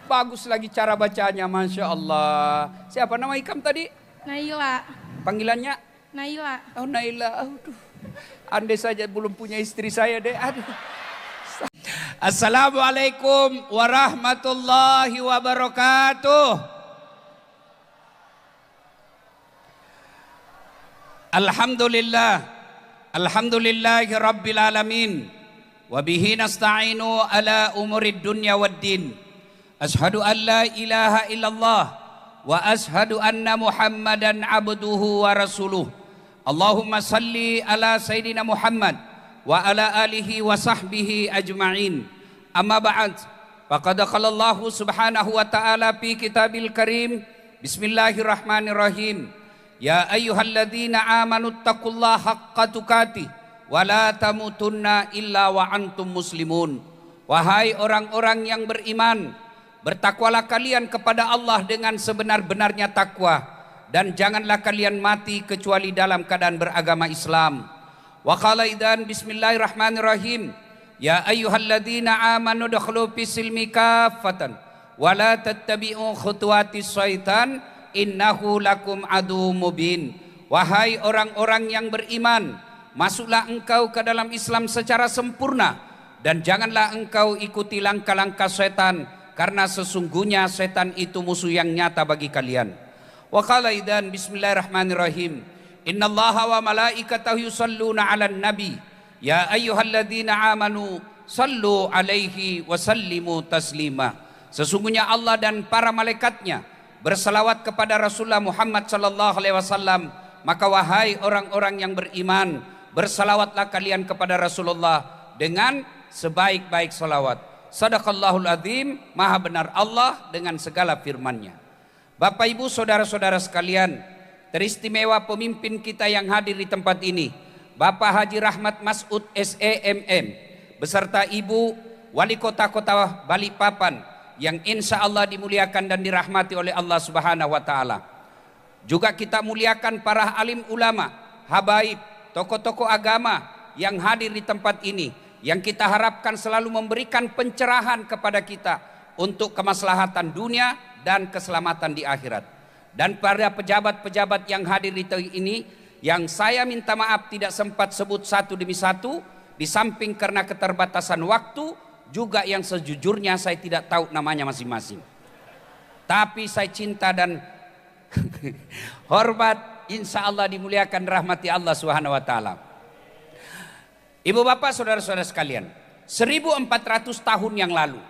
bagus lagi cara bacanya, Masya Allah. Siapa nama Ikam tadi? Naila. Panggilannya? Naila. Oh Naila, aduh. Andai saja belum punya istri saya deh, aduh. Assalamualaikum warahmatullahi wabarakatuh. Alhamdulillah, alhamdulillahi rabbil alamin, wabihi nasta'inu ala umurid dunya waddin. Ashhadu an la ilaha illallah wa ashhadu anna muhammadan abduhu wa rasuluh. Allahumma salli ala sayyidina Muhammad wa ala alihi wa sahbihi ajma'in. Amma ba'd, faqad qala Allah subhanahu wa ta'ala fi kitabil karim. Bismillahirrahmanirrahim. Ya ayyuhalladzina amanu taqullaha haqqa tuqatih wa la tamutunna illa wa antum muslimun. Wahai orang-orang yang beriman, bertakwalah kalian kepada Allah dengan sebenar-benarnya takwa, dan janganlah kalian mati kecuali dalam keadaan beragama Islam. Wa qala idzan bismillahirrahmanirrahim. Ya ayyuhalladzina amanu dakhulu fis silmi kaffatan wa la tattabi'u khutuwatis syaitan innahu lakum adu mubin. Wahai orang-orang yang beriman, masuklah engkau ke dalam Islam secara sempurna, dan janganlah engkau ikuti langkah-langkah setan, karena sesungguhnya setan itu musuh yang nyata bagi kalian. Wa qala idzan bismillahirrahmanirrahim. Innallaha wa malaikatahu yusalluna 'alan nabi ya ayyuhalladzina amanu sallu 'alaihi wa sallimu taslima. Sesungguhnya Allah dan para malaikatnya berselawat kepada Rasulullah Muhammad sallallahu alaihi wasallam, maka wahai orang-orang yang beriman, berselawatlah kalian kepada Rasulullah dengan sebaik-baik selawat. Sadaqallahul azim, maha benar Allah dengan segala firman-Nya. Bapak Ibu saudara-saudara sekalian, teristimewa pemimpin kita yang hadir di tempat ini, Bapak Haji Rahmat Masud SEMM beserta Ibu Wali Kota Balikpapan yang insya Allah dimuliakan dan dirahmati oleh Allah Subhanahu wa Ta'ala. Juga kita muliakan para alim ulama, habaib, tokoh-tokoh agama yang hadir di tempat ini, yang kita harapkan selalu memberikan pencerahan kepada kita untuk kemaslahatan dunia dan keselamatan di akhirat. Dan para pejabat-pejabat yang hadir di ini, yang saya minta maaf tidak sempat sebut satu demi satu, di samping karena keterbatasan waktu, juga yang sejujurnya saya tidak tahu namanya masing-masing. Tapi saya cinta dan hormat, insya Allah dimuliakan rahmati Allah Subhanahu wa Ta'ala. Ibu bapak saudara-saudara sekalian, 1400 tahun yang lalu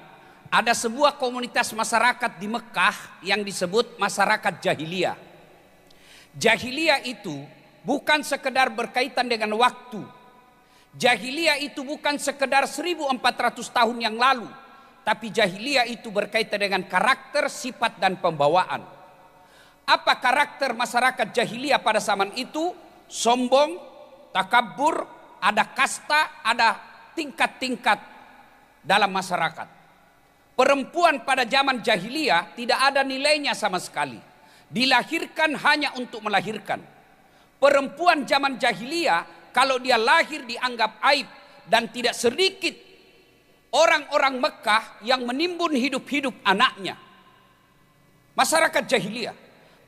ada sebuah komunitas masyarakat di Mekah yang disebut masyarakat jahiliyah. Jahiliyah itu bukan sekedar berkaitan dengan waktu. Jahiliyah itu bukan sekedar 1400 tahun yang lalu, tapi jahiliyah itu berkaitan dengan karakter, sifat dan pembawaan. Apa karakter masyarakat jahiliyah pada zaman itu? Sombong, takabur, ada kasta, ada tingkat-tingkat dalam masyarakat. Perempuan pada zaman jahiliyah tidak ada nilainya sama sekali. Dilahirkan hanya untuk melahirkan. Perempuan zaman jahiliyah kalau dia lahir dianggap aib, dan tidak sedikit orang-orang Mekah yang menimbun hidup-hidup anaknya. Masyarakat jahiliyah.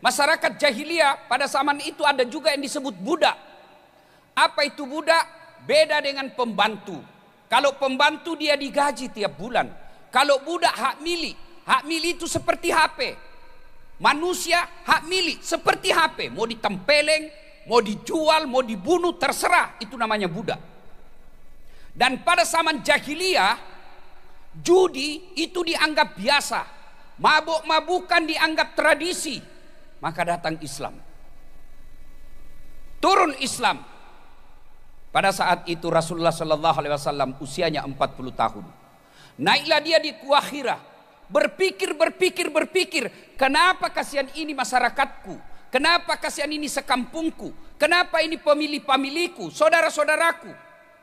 Masyarakat jahiliyah pada zaman itu ada juga yang disebut budak. Apa itu budak? Beda dengan pembantu. Kalau pembantu dia digaji tiap bulan. Kalau budak hak milik. Hak milik itu seperti HP. Manusia hak milik seperti HP. Mau ditempeleng, mau dijual, mau dibunuh, terserah, itu namanya budak. Dan pada zaman jahiliyah, judi itu dianggap biasa, mabuk-mabukan dianggap tradisi. Maka datang Islam, turun Islam. Pada saat itu Rasulullah Sallallahu Alaihi Wasallam usianya 40 tahun. Naiklah dia di Gua Hira, berpikir, kenapa kasihan ini masyarakatku? Kenapa kasihan ini sekampungku? Kenapa ini pemilih-pemilihku, saudara-saudaraku,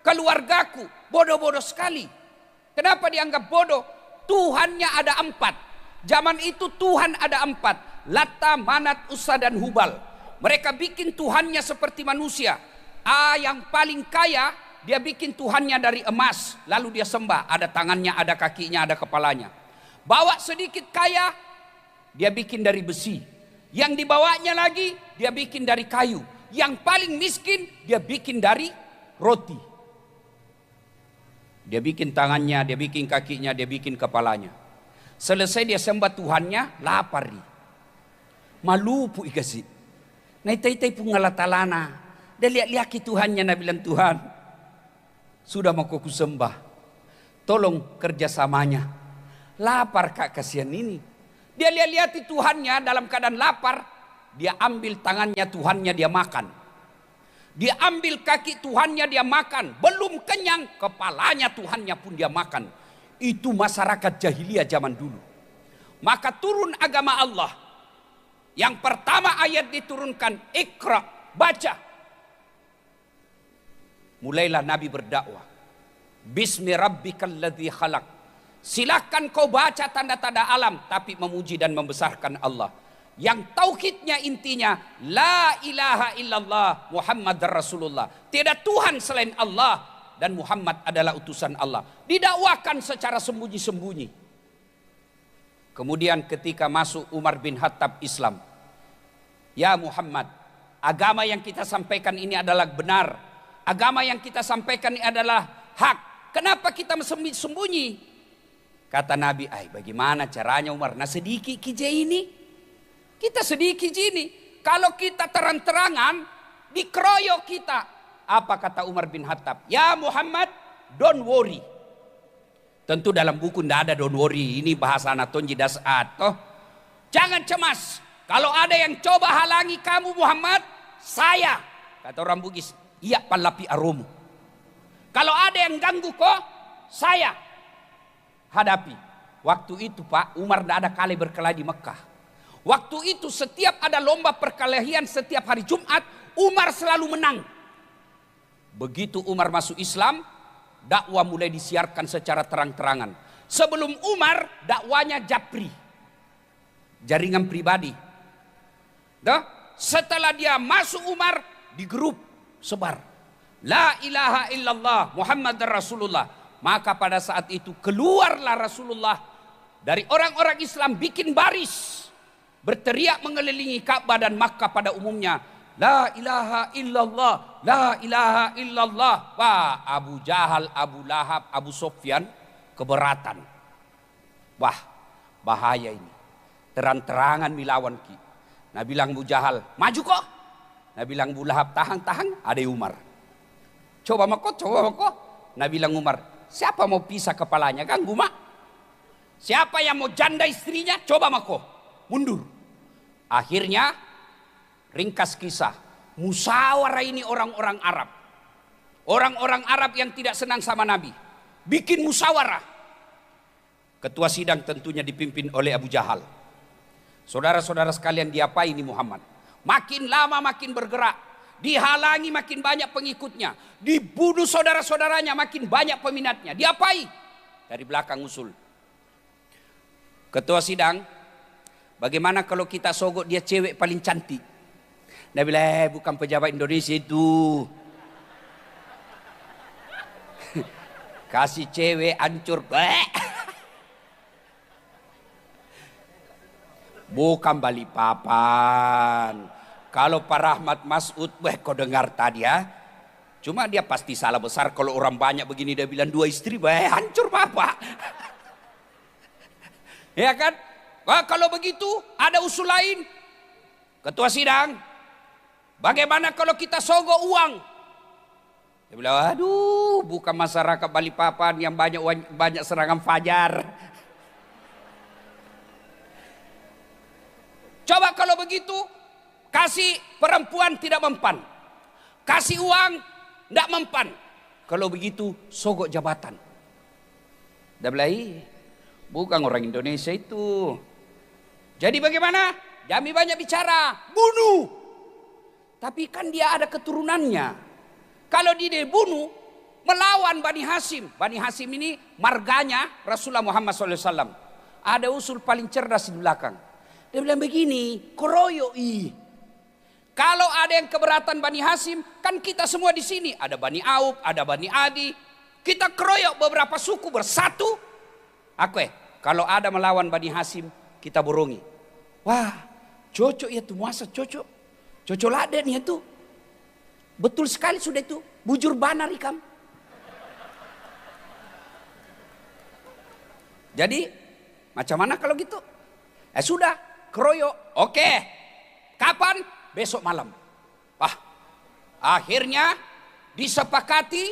keluargaku? Bodoh-bodoh sekali. Kenapa dianggap bodoh? Tuhannya ada 4. Zaman itu Tuhan ada 4. Lata, Manat, Uzza dan Hubal. Mereka bikin Tuhannya seperti manusia. Yang paling kaya dia bikin Tuhannya dari emas. Lalu dia sembah. Ada tangannya, ada kakinya, ada kepalanya. Bawa sedikit kaya, dia bikin dari besi. Yang dibawanya lagi, dia bikin dari kayu. Yang paling miskin, dia bikin dari roti. Dia bikin tangannya, dia bikin kakinya, dia bikin kepalanya. Selesai dia sembah Tuhannya, lapar nih. Malupu ikasi. Nah itai pungalatalana. Dia lihat-lihat Tuhannya, nah bilang Tuhan, sudah mau ku sembah. Tolong kerjasamanya. Lapar kak kasihan ini. Dia lihat-lihat Tuhannya dalam keadaan lapar. Dia ambil tangannya Tuhannya dia makan. Dia ambil kaki Tuhannya dia makan. Belum kenyang, kepalanya Tuhannya pun dia makan. Itu masyarakat jahiliyah zaman dulu. Maka turun agama Allah. Yang pertama ayat diturunkan, Iqra, baca. Mulailah Nabi berdakwah. Bismi rabbikal ladzi khalaq. Silakan kau baca tanda-tanda alam, tapi memuji dan membesarkan Allah. Yang tauhidnya intinya, la ilaha illallah Muhammad Rasulullah. Tidak Tuhan selain Allah dan Muhammad adalah utusan Allah. Didakwakan secara sembunyi-sembunyi. Kemudian ketika masuk Umar bin Khattab Islam. Ya Muhammad, agama yang kita sampaikan ini adalah benar. Agama yang kita sampaikan ini adalah hak. Kenapa kita sembunyi? Kata Nabi, bagaimana caranya Umar? Nah sedikit kija ini. Kita sedikit ini. Kalau kita terang-terangan, dikeroyok kita. Apa kata Umar bin Khattab? Ya Muhammad, don't worry. Tentu dalam buku tidak ada don't worry. Ini bahasa Anatonji dasat. Jangan cemas. Kalau ada yang coba halangi kamu Muhammad, saya. Kata orang Bugis, iya palapi aromu. Kalau ada yang ganggu kok, saya hadapi. Waktu itu Pak, Umar tidak ada kali berkelahi di Mekah. Waktu itu setiap ada lomba perkelahian setiap hari Jumat, Umar selalu menang. Begitu Umar masuk Islam, dakwah mulai disiarkan secara terang-terangan. Sebelum Umar, dakwanya japri. Jaringan pribadi. Setelah dia masuk Umar, di grup sebar. La ilaha illallah Muhammad Rasulullah. Maka pada saat itu keluarlah Rasulullah dari orang-orang Islam bikin baris. Berteriak mengelilingi Ka'bah dan Makkah pada umumnya. La ilaha illallah, la ilaha illallah. Wah, Abu Jahal, Abu Lahab, Abu Sofyan keberatan. Wah, bahaya ini. Terang-terangan milawan ki. Nah bilang Abu Jahal, maju kok. Nah bilang Abu Lahab, tahan-tahan, ada Umar. Coba mako. Nah bilang Umar, siapa mau pisah kepalanya? Ganggu mak. Siapa yang mau janda istrinya? Coba mako. Mundur. Akhirnya ringkas kisah. Musyawarah ini orang-orang Arab. Orang-orang Arab yang tidak senang sama Nabi. Bikin musyawarah. Ketua sidang tentunya dipimpin oleh Abu Jahal. Saudara-saudara sekalian, diapain ini Muhammad? Makin lama makin bergerak. Dihalangi makin banyak pengikutnya. Dibunuh saudara-saudaranya makin banyak peminatnya. Diapai? Dari belakang usul. Ketua sidang, bagaimana kalau kita sogok dia cewek paling cantik? Dia bilang, bukan pejabat Indonesia itu. Kasih cewek hancur. Bukan Balikpapan. Kalau Pak Rahmat Masud, kau dengar tadi ya. Cuma dia pasti salah besar kalau orang banyak begini dia bilang 2 istri, hancur Bapak. Ya kan? Wah, kalau begitu ada usul lain. Ketua sidang, bagaimana kalau kita sogok uang? Dia bilang, aduh, bukan masyarakat Balikpapan yang banyak serangan fajar. Coba kalau begitu, kasih perempuan tidak mempan. Kasih uang tidak mempan. Kalau begitu, sogok jabatan. Dia bilang, bukan orang Indonesia itu. Jadi bagaimana? Kami banyak bicara, bunuh. Tapi kan dia ada keturunannya. Kalau dia bunuh, melawan Bani Hashim. Bani Hashim ini marganya Rasulullah Muhammad SAW. Ada usul paling cerdas di belakang. Dia bilang begini, keroyoi. Kalau ada yang keberatan Bani Hashim, kan kita semua di sini. Ada Bani Auf, ada Bani Adi. Kita keroyok beberapa suku bersatu. kalau ada melawan Bani Hasim, kita borongi. Wah, cocok ya tuh, masa cocok. Cocok laden ya tuh. Betul sekali sudah itu. Bujur banar ikam. Jadi, macam mana kalau gitu? Sudah, keroyok. Oke. Kapan? Besok malam. Akhirnya disepakati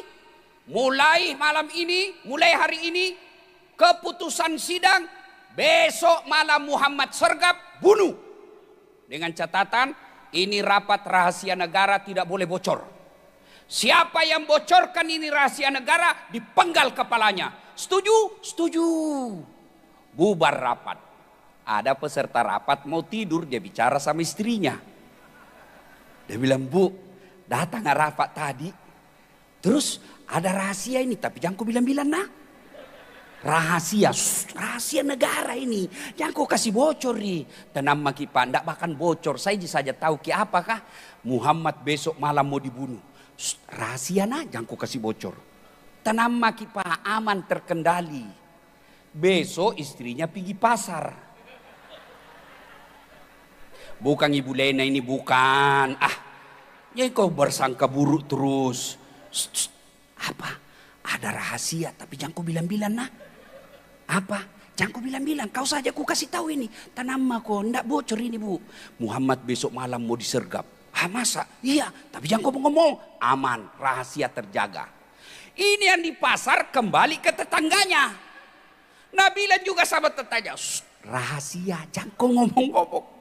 mulai malam ini, mulai hari ini, keputusan sidang besok malam Muhammad sergap, bunuh. Dengan catatan ini rapat rahasia negara, tidak boleh bocor. Siapa yang bocorkan ini rahasia negara dipenggal kepalanya. Setuju? Setuju. Bubar rapat. Ada peserta rapat mau tidur, dia bicara sama istrinya. Dia bilang, Bu, datang rapat tadi. Terus ada rahasia ini, tapi jangan kau bilang-bilang nah. Rahasia negara ini. Jangan kau kasih bocor nih. Tenang maki pak, ndak bahkan bocor. Saya saja tahu ki apakah Muhammad besok malam mau dibunuh. Rahasia nah, jangan kau kasih bocor. Tenang maki pak, aman terkendali. Besok istrinya pergi pasar. Bukan Ibu Lena ini, bukan. Ya kau bersangka buruk terus. Apa? Ada rahasia, tapi jangan kau bilang-bilang nah. Apa? Jangan kau bilang-bilang. Kau saja kau kasih tahu ini. Tanam kau, ndak bocor ini Bu. Muhammad besok malam mau disergap. Masa? Iya, tapi jangan kau ngomong. Aman, rahasia terjaga. Ini yang di pasar kembali ke tetangganya. Nabila juga sama tetangga. Rahasia, jangan kau ngomong-ngomong.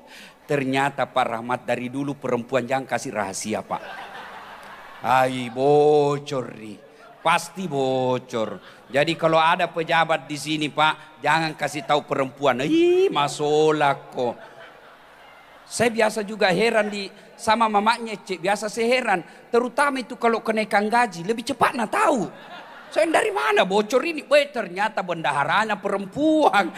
Ternyata Pak Rahmat dari dulu perempuan jangan kasih rahasia Pak. Bocor nih. Pasti bocor. Jadi kalau ada pejabat di sini Pak, jangan kasih tahu perempuan. Masalah kok. Saya biasa juga heran sama mamanya Cik. Biasa saya heran. Terutama itu kalau kenaikan gaji. Lebih cepat nah tahu. Saya dari mana bocor ini? Ternyata bendaharanya perempuan.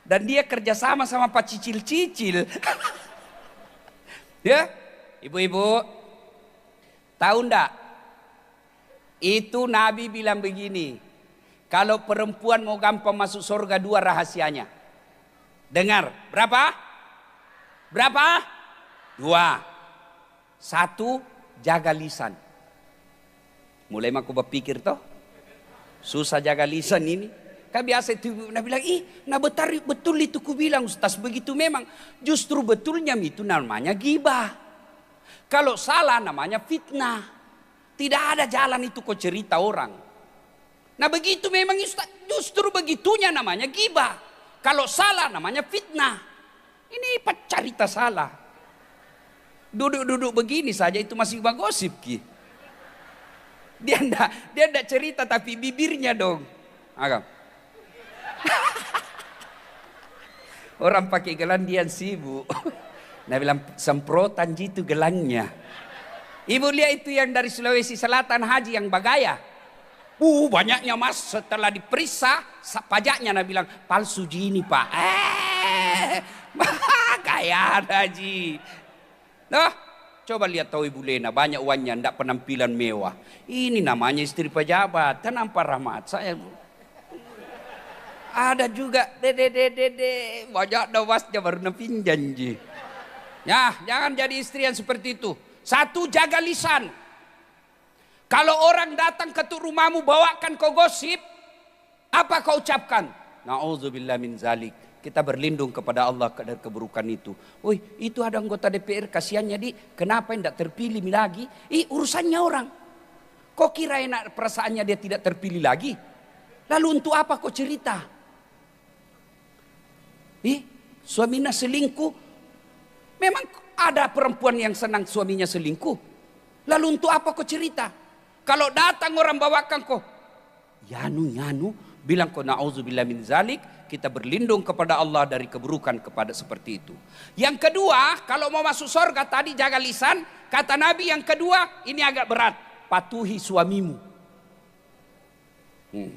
Dan dia kerjasama sama Pak Cicil-Cicil. Ya, ibu-ibu, tahu ndak? Itu Nabi bilang begini, kalau perempuan mau gampang masuk surga, 2 rahasianya. Dengar, berapa? Berapa? 2. 1, jaga lisan. Mulai aku berpikir toh, susah jaga lisan ini. Kan biasa itu Nabi bilang, betul itu ku bilang Ustaz, begitu memang. Justru betulnya itu namanya gibah. Kalau salah namanya fitnah. Tidak ada jalan itu kau cerita orang. Nah begitu memang Ustaz, justru begitunya namanya gibah. Kalau salah namanya fitnah. Ini cerita salah. Duduk-duduk begini saja itu masih gosip ki. Dia enggak cerita tapi bibirnya dong. Agak. Orang pakai gelang dia sibuk. Nah bilang semprotan gitu gelangnya. Ibu lihat itu yang dari Sulawesi Selatan haji yang bagaya. Banyaknya mas, setelah diperiksa pajaknya Nah bilang palsu gini Pak. Gaya haji. Nah coba lihat tahu Ibu Lena, banyak uangnya, ndak penampilan mewah. Ini namanya istri pejabat. Tenang Pak Rahmat, saya ada juga dede banyak dawasnya baru nepinjan ji. Ya, jangan jadi istri yang seperti itu. 1, jaga lisan. Kalau orang datang ke rumahmu bawakan kau gosip, apa kau ucapkan? Nauzubillah min zalik. Kita berlindung kepada Allah dari keburukan itu. Itu ada anggota DPR, kasihannya kenapa tidak terpilih lagi? Urusannya orang. Kok kira enak perasaannya dia tidak terpilih lagi? Lalu untuk apa kau cerita? Suaminya selingkuh. Memang ada perempuan yang senang suaminya selingkuh. Lalu untuk apa kau cerita? Kalau datang orang bawakan kau, Yanu, bilang kau na'udzubillah min zalik. Kita berlindung kepada Allah dari keburukan kepada seperti itu. Yang kedua, kalau mau masuk surga tadi jaga lisan. Kata Nabi yang kedua, ini agak berat. Patuhi suamimu.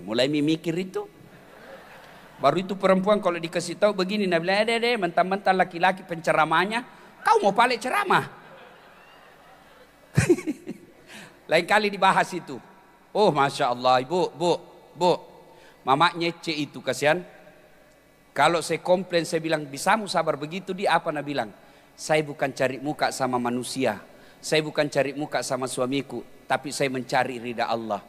Mulai mikir itu. Baru itu perempuan kalau dikasih tahu begini, Nabi bilang, mentang-mentang laki-laki penceramahnya, kau mau balik ceramah? Lain kali dibahas itu. Masya Allah, ibu. Mamanya C itu kasihan. Kalau saya komplain, saya bilang, bisamu sabar begitu, dia apa? Nah bilang, saya bukan cari muka sama manusia, saya bukan cari muka sama suamiku, tapi saya mencari ridha Allah.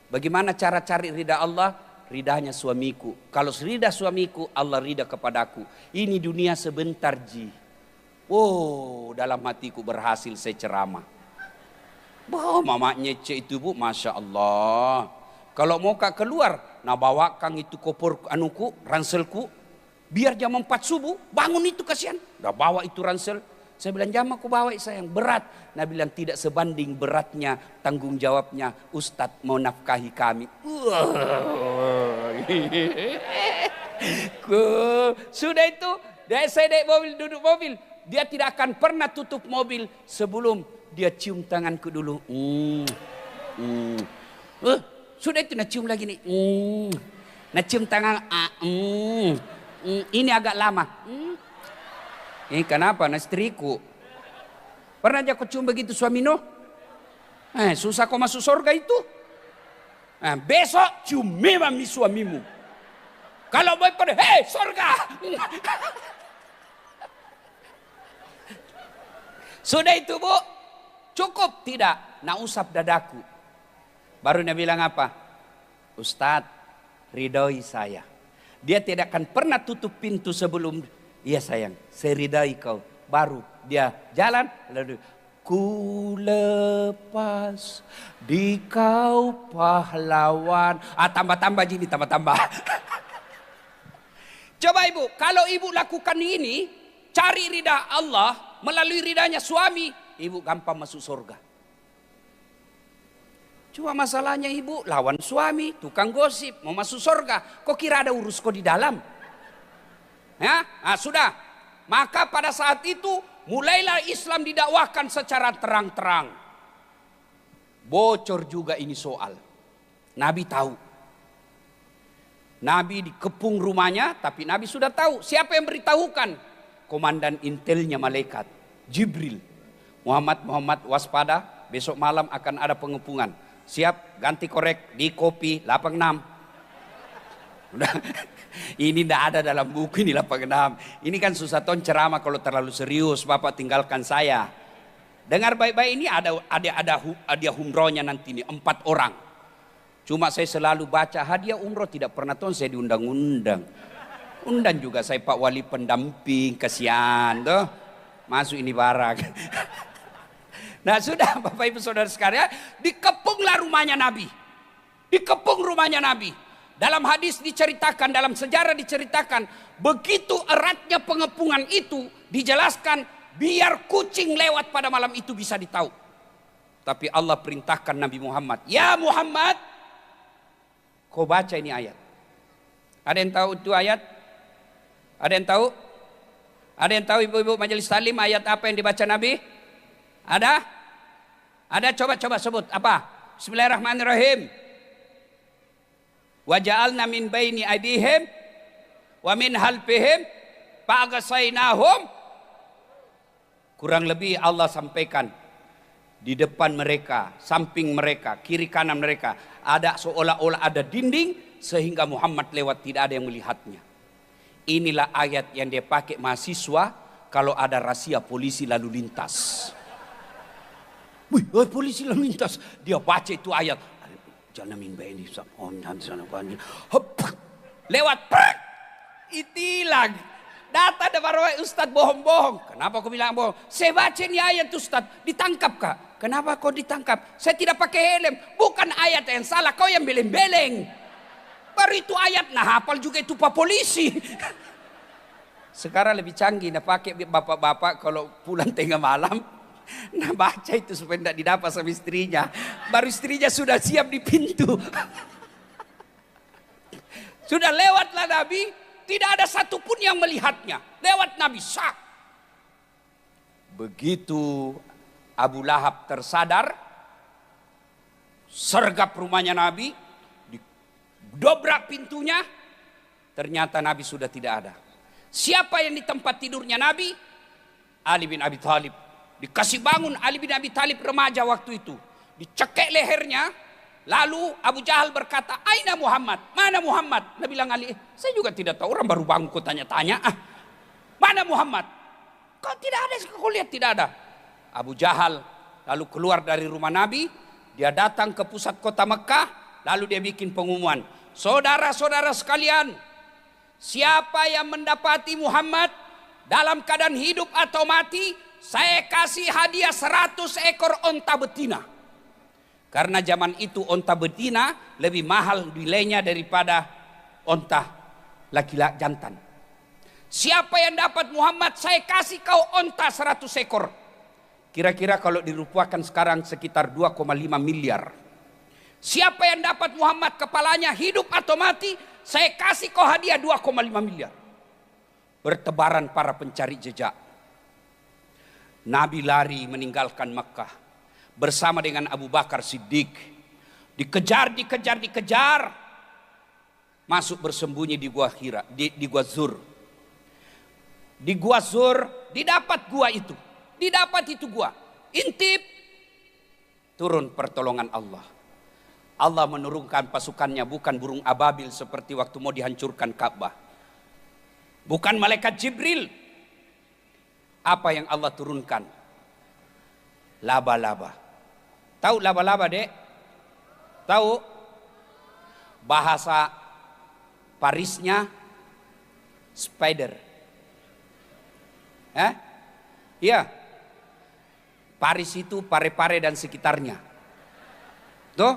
Bagaimana cara cari ridha Allah? Ridhanya suamiku. Kalau ridha suamiku, Allah ridha kepadaku. Ini dunia sebentar ji. Oh, dalam hatiku berhasil saya ceramah. Wah, mamanya C itu bu, Masya Allah. Kalau mau kak keluar, nah bawakan itu kopor anuku, ranselku. Biar jam 4 subuh, bangun itu kasihan. Udah bawa itu ransel. Saya bilang, jam aku bawa sayang, berat. Nah bilang, tidak sebanding beratnya tanggung jawabnya Ustadz mau nafkahi kami. Sudah itu, saya naik mobil, duduk mobil. Dia tidak akan pernah tutup mobil sebelum dia cium tanganku dulu. Sudah itu nak cium lagi nih. Nak cium tangan. Ini agak lama. Ini kenapa? Nah istriku. Pernah aja kau cium begitu suami no? Susah kau masuk surga itu. Besok cium memang suamimu. Kalau mau pada, hei surga. Sudah itu bu, cukup tidak? Nak usap dadaku. Baru dia bilang apa? Ustadz, ridhoi saya. Dia tidak akan pernah tutup pintu sebelum, iya sayang, saya ridhai kau. Baru dia jalan, lalu ku lepas di kau pahlawan. Tambah-tambah gini, tambah-tambah. Coba ibu, kalau ibu lakukan ini, cari ridha Allah melalui ridhanya suami, ibu gampang masuk surga. Cuma masalahnya ibu lawan suami, tukang gosip, mau masuk surga. Kok kira ada urus kok di dalam? Ya, sudah. Maka pada saat itu mulailah Islam didakwahkan secara terang-terang. Bocor juga ini soal. Nabi tahu. Nabi dikepung rumahnya, tapi Nabi sudah tahu. Siapa yang beritahukan? Komandan intelnya malaikat Jibril. Muhammad waspada, besok malam akan ada pengepungan. Siap, ganti korek di kopi 86. Udah. Ini tidak ada dalam buku ini 86. Ini kan susah ton ceramah kalau terlalu serius. Bapak tinggalkan saya. Dengar baik-baik, ini ada hadiah umrohnya nanti nih 4 orang. Cuma saya selalu baca hadiah umroh tidak pernah ton saya diundang-undang. Undang juga saya Pak Wali pendamping, kasihan tuh. Masuk ini barang. Nah sudah Bapak Ibu Saudara sekalian, dikepunglah rumahnya Nabi. Dikepung rumahnya Nabi. Dalam hadis diceritakan, dalam sejarah diceritakan, begitu eratnya pengepungan itu dijelaskan biar kucing lewat pada malam itu bisa ditahu. Tapi Allah perintahkan Nabi Muhammad, ya Muhammad, kau baca ini ayat. Ada yang tahu itu ayat? Ada yang tahu? Ada yang tahu ibu-ibu majelis talim ayat apa yang dibaca Nabi? Ada? Ada, coba sebut apa? Bismillahirrahmanirrahim. Wa ja'alna min baini aydihim wa min halfihim fa'aghasaynahum. Kurang lebih Allah sampaikan di depan mereka, samping mereka, kiri kanan mereka ada seolah-olah ada dinding sehingga Muhammad lewat tidak ada yang melihatnya. Inilah ayat yang dia pakai mahasiswa kalau ada razia polisi lalu lintas. Wih, polisi lalu lintas, dia baca itu ayat. Jangan minta ini, lewat, itilang. Data ada baru Ustadz bohong-bohong. Kenapa kau bilang bohong? Saya baca ini ayat Ustadz, ditangkap kak. Kenapa kau ditangkap? Saya tidak pakai helm. Bukan ayat yang salah, kau yang beleng-beleng. Baru itu ayat, nah hafal juga itu pak polisi. Sekarang lebih canggih, nah pakai bapak-bapak kalau pulang tengah malam. Nah baca itu supaya tidak didapat sama istrinya. Baru istrinya sudah siap di pintu. Sudah lewatlah Nabi, tidak ada satupun yang melihatnya. Lewat Nabi sah. Begitu Abu Lahab tersadar, sergap rumahnya Nabi, didobrak pintunya, ternyata Nabi sudah tidak ada. Siapa yang di tempat tidurnya Nabi? Ali bin Abi Thalib. Dikasih bangun Ali bin Abi Thalib remaja waktu itu. Dicekek lehernya, Lalu Abu Jahal berkata, "Aina Muhammad? Mana Muhammad?" Nabi bilang Ali, "Saya juga tidak tahu, orang baru bangun kau tanya-tanya. Mana Muhammad? Kau tidak ada, kau lihat tidak ada." Abu Jahal lalu keluar dari rumah Nabi, dia datang ke pusat kota Mekah, lalu dia bikin pengumuman, "Saudara-saudara sekalian, siapa yang mendapati Muhammad dalam keadaan hidup atau mati, saya kasih hadiah 100 ekor onta betina." Karena zaman itu onta betina lebih mahal nilainya daripada onta laki-laki jantan. Siapa yang dapat Muhammad, saya kasih kau onta 100 ekor. Kira-kira kalau dirupiahkan sekarang sekitar 2,5 miliar. Siapa yang dapat Muhammad kepalanya hidup atau mati, saya kasih kau hadiah 2,5 miliar. Bertebaran para pencari jejak. Nabi lari meninggalkan Makkah bersama dengan Abu Bakar Siddiq. Dikejar. Masuk bersembunyi di gua Hira, di gua Zur. Di gua Zur didapat gua itu. Didapat itu gua. Intip. Turun pertolongan Allah. Allah menurunkan pasukannya, bukan burung ababil seperti waktu mau dihancurkan Ka'bah. Bukan malaikat Jibril. Apa yang Allah turunkan? Laba-laba. Tahu laba-laba, Dek? Tahu? Bahasa Parisnya spider. Iya. Paris itu Pare-Pare dan sekitarnya. Tuh.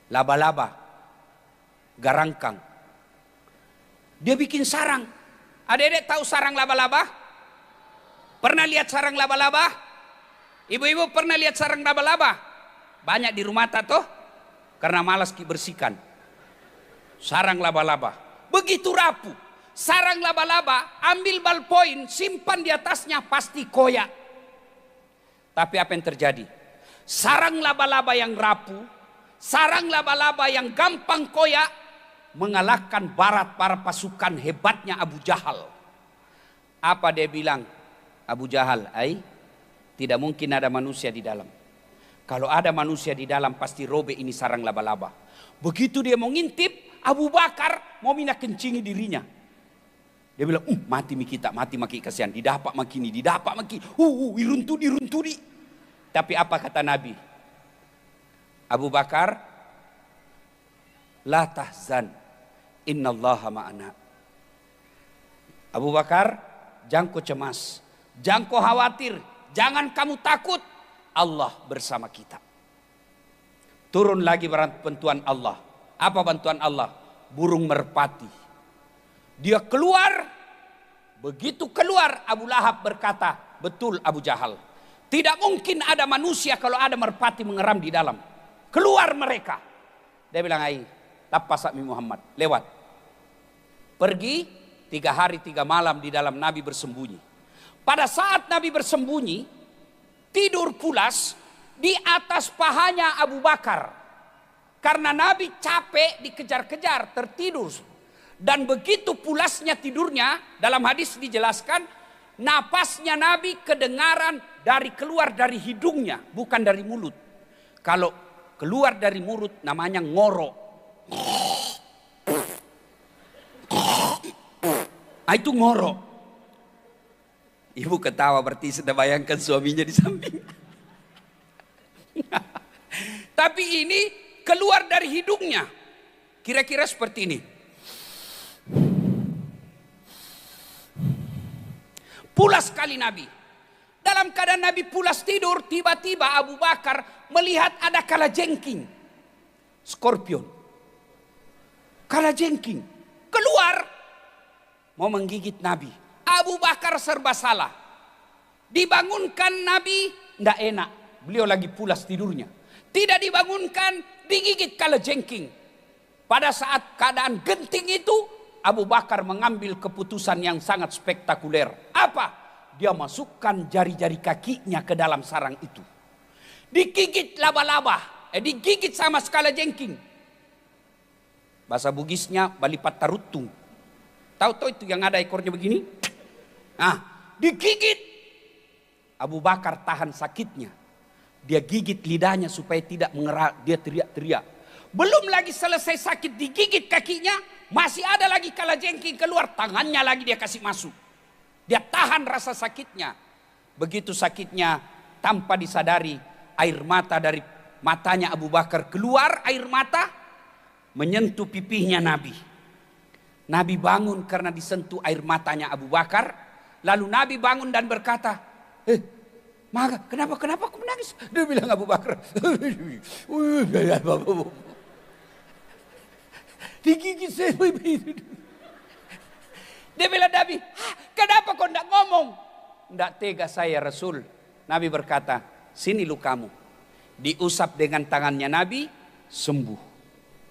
Laba-laba. Garangkang. Dia bikin sarang. Adik-adik tahu sarang laba-laba? Pernah lihat sarang laba-laba? Ibu-ibu pernah lihat sarang laba-laba? Banyak di rumah tuh, karena malas bersihkan. Sarang laba-laba begitu rapuh. Sarang laba-laba, ambil ballpoint, simpan di atasnya, pasti koyak. Tapi apa yang terjadi? Sarang laba-laba yang rapuh, sarang laba-laba yang gampang koyak, mengalahkan para pasukan hebatnya Abu Jahal. Apa dia bilang? Abu Jahal, tidak mungkin ada manusia di dalam. Kalau ada manusia di dalam pasti robek ini sarang laba-laba. Begitu dia mau ngintip, Abu Bakar mau mina kencingi dirinya. Dia bilang, mati mi kita, mati maki kasihan. Didapak makini, didapak maki. Iruntudi. Tapi apa kata Nabi? Abu Bakar, la tahzan, innallaha ma'ana. Abu Bakar, jangan kau cemas, jangan kau khawatir. Jangan kamu takut, Allah bersama kita. Turun lagi bantuan Allah. Apa bantuan Allah? Burung merpati. Dia keluar. Begitu keluar, Abu Lahab berkata, betul Abu Jahal. Tidak mungkin ada manusia kalau ada merpati mengeram di dalam. Keluar mereka. Dia bilang, tapas mi Muhammad. Lewat. Pergi 3 hari 3 malam di dalam Nabi bersembunyi. Pada saat Nabi bersembunyi, tidur pulas di atas pahanya Abu Bakar. Karena Nabi capek dikejar-kejar, tertidur. Dan begitu pulasnya tidurnya, dalam hadis dijelaskan, napasnya Nabi kedengaran keluar dari hidungnya, bukan dari mulut. Kalau keluar dari mulut namanya ngorok. Itu ngorok. Ibu ketawa berarti sudah bayangkan suaminya di samping. Tapi ini keluar dari hidungnya. Kira-kira seperti ini. Pulas sekali Nabi. Dalam keadaan Nabi pulas tidur, tiba-tiba Abu Bakar melihat ada kalajengking. Skorpion. Kalajengking. Keluar. Mau menggigit Nabi. Abu Bakar serba salah. Dibangunkan Nabi, tidak enak. Beliau lagi pulas tidurnya. Tidak dibangunkan, digigit kalajengking. Pada saat keadaan genting itu, Abu Bakar mengambil keputusan yang sangat spektakuler. Apa? Dia masukkan jari-jari kakinya ke dalam sarang itu. Digigit laba-laba. Digigit sama kalajengking. Bahasa Bugisnya balipat tarutung. Tahu itu yang ada ekornya begini? Digigit. Abu Bakar tahan sakitnya. Dia gigit lidahnya supaya tidak mengerak. Dia teriak-teriak. Belum lagi selesai sakit digigit kakinya, masih ada lagi kalajengking keluar, tangannya lagi dia kasih masuk. Dia tahan rasa sakitnya. Begitu sakitnya, tanpa disadari, air mata dari matanya Abu Bakar keluar, air mata menyentuh pipihnya Nabi. Nabi bangun karena disentuh air matanya Abu Bakar. Lalu Nabi bangun dan berkata, maka kenapa aku menangis? Dia bilang Abu Bakar, digigit saya. Dia bilang Nabi, kenapa kau tidak ngomong? Tidak tega saya Rasul. Nabi berkata, sini lukamu. Diusap dengan tangannya Nabi, sembuh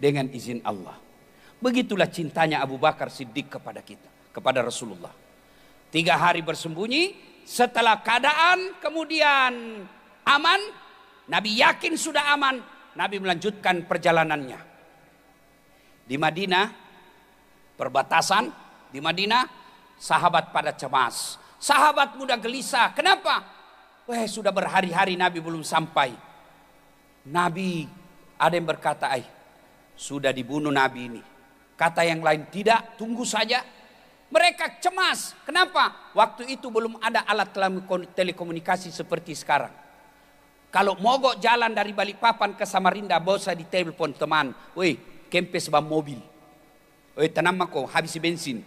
dengan izin Allah. Begitulah cintanya Abu Bakar Siddiq kepada kita, kepada Rasulullah. 3 hari bersembunyi, setelah keadaan kemudian aman, Nabi yakin sudah aman, Nabi melanjutkan perjalanannya. Di Madinah, perbatasan di Madinah, sahabat pada cemas. Sahabat muda gelisah. Kenapa? Sudah berhari-hari Nabi belum sampai. Nabi, ada yang berkata, sudah dibunuh Nabi ini. Kata yang lain, tidak, tunggu saja. Mereka cemas. Kenapa? Waktu itu belum ada alat telekomunikasi seperti sekarang. Kalau mogok jalan dari Balikpapan ke Samarinda, bosa di telepon teman. Kempes bam mobil. Tenang kok, habis bensin.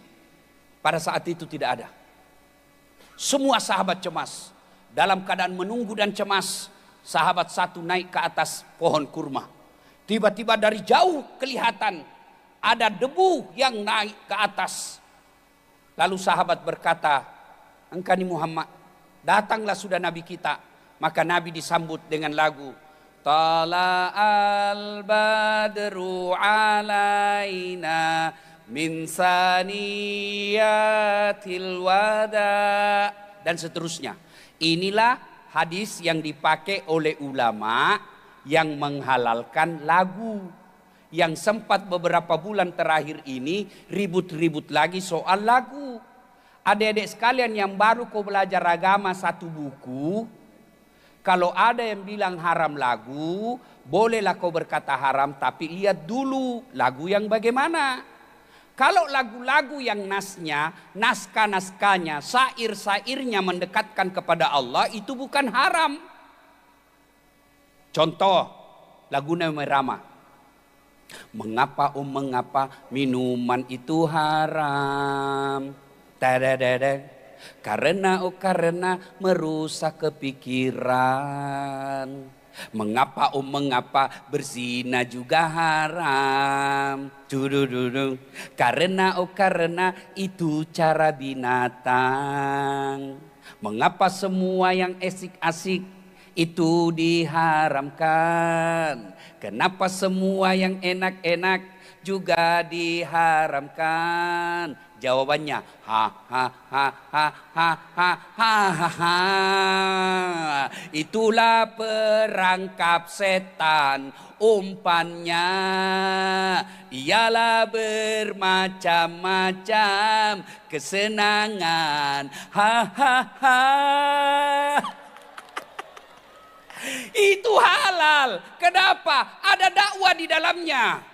Pada saat itu tidak ada. Semua sahabat cemas. Dalam keadaan menunggu dan cemas, sahabat satu naik ke atas pohon kurma. Tiba-tiba dari jauh kelihatan ada debu yang naik ke atas. Lalu sahabat berkata, engkau ni Muhammad, datanglah sudah Nabi kita. Maka Nabi disambut dengan lagu, Tala'al badru alaina min saniyatil wada, dan seterusnya. Inilah hadis yang dipakai oleh ulama yang menghalalkan lagu, yang sempat beberapa bulan terakhir ini ribut-ribut lagi soal lagu. Adik-adik sekalian yang baru kau belajar agama satu buku, kalau ada yang bilang haram lagu, bolehlah kau berkata haram, tapi lihat dulu lagu yang bagaimana. Kalau lagu-lagu yang naskah-naskahnya, syair-syairnya mendekatkan kepada Allah, itu bukan haram. Contoh, lagu Nabi Rama. Mengapa mengapa minuman itu haram? Tadadadad. Karena merusak kepikiran. Mengapa berzina juga haram? Karena itu cara binatang. Mengapa semua yang asik-asik itu diharamkan? Kenapa semua yang enak-enak juga diharamkan? Jawabannya, itulah perangkap setan. Umpannya ialah bermacam-macam kesenangan. Itu halal. Kenapa? Ada dakwah di dalamnya.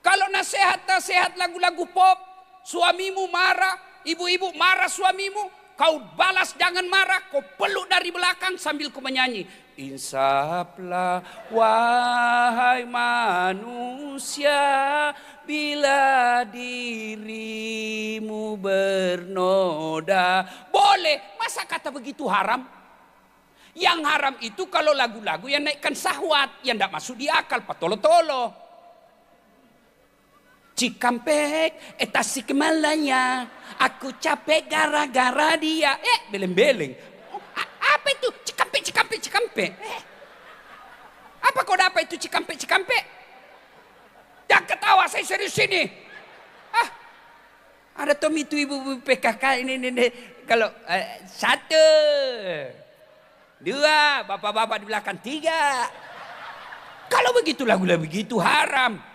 Kalau nasihat lagu-lagu pop, suamimu marah, ibu-ibu marah suamimu, kau balas jangan marah, kau peluk dari belakang sambil kau menyanyi. Insaflah wahai manusia, bila dirimu bernoda. Boleh, masa kata begitu haram? Yang haram itu kalau lagu-lagu yang naikkan syahwat, yang tidak masuk di akal, patolo-tolo. Cikampek, Tasik Malaya, aku capek gara-gara dia. Beleng-beleng. Apa itu? Cikampek. Apa kau dapat itu Cikampek? Jangan ketawa, saya serius ini. Ada Tom itu ibu PKK ini. Kalau 1, 2, bapak-bapak di belakang 3. Kalau begitu lagu-lagu begitu haram.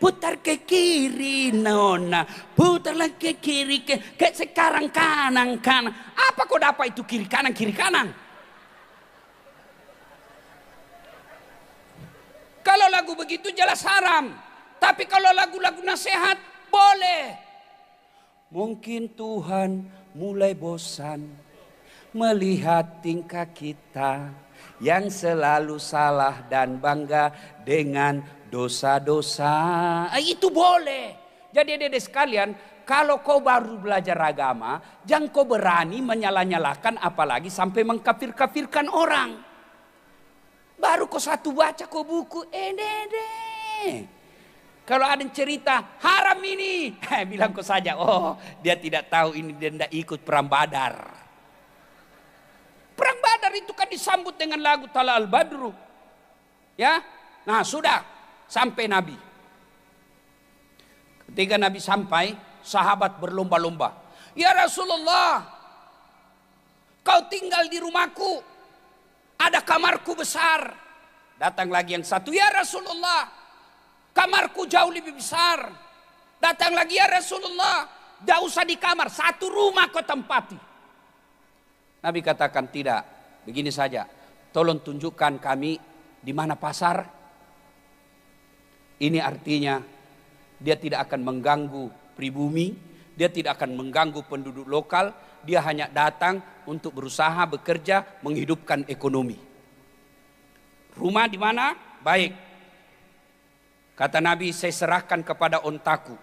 Putar ke kiri nona, putarlah ke kiri ke sekarang kanan. Apa kau dapat itu kiri kanan? Kalau lagu begitu jelas haram. Tapi kalau lagu-lagu nasihat boleh. Mungkin Tuhan mulai bosan melihat tingkah kita yang selalu salah dan bangga dengan dosa-dosa. Itu boleh. Jadi adik-adik sekalian, kalau kau baru belajar agama, jangan kau berani menyalah-nyalahkan apalagi sampai mengkafir-kafirkan orang. Baru kau satu baca kau buku, kalau ada yang cerita haram ini, bilang kau saja, oh dia tidak tahu ini, dia tidak ikut perang Badar. Perang Badar itu kan disambut dengan lagu Tala al-Badru. Ya, nah sudah sampai Nabi. Ketika Nabi sampai, sahabat berlomba-lomba. Ya Rasulullah, kau tinggal di rumahku, ada kamarku besar. Datang lagi yang satu, ya Rasulullah, kamarku jauh lebih besar. Datang lagi, ya Rasulullah, tidak usah di kamar, satu rumah kau tempati. Nabi katakan, tidak, begini saja, tolong tunjukkan kami di mana pasar. Ini artinya dia tidak akan mengganggu pribumi, dia tidak akan mengganggu penduduk lokal, dia hanya datang untuk berusaha bekerja menghidupkan ekonomi. Rumah di mana? Baik. Kata Nabi, saya serahkan kepada ontaku.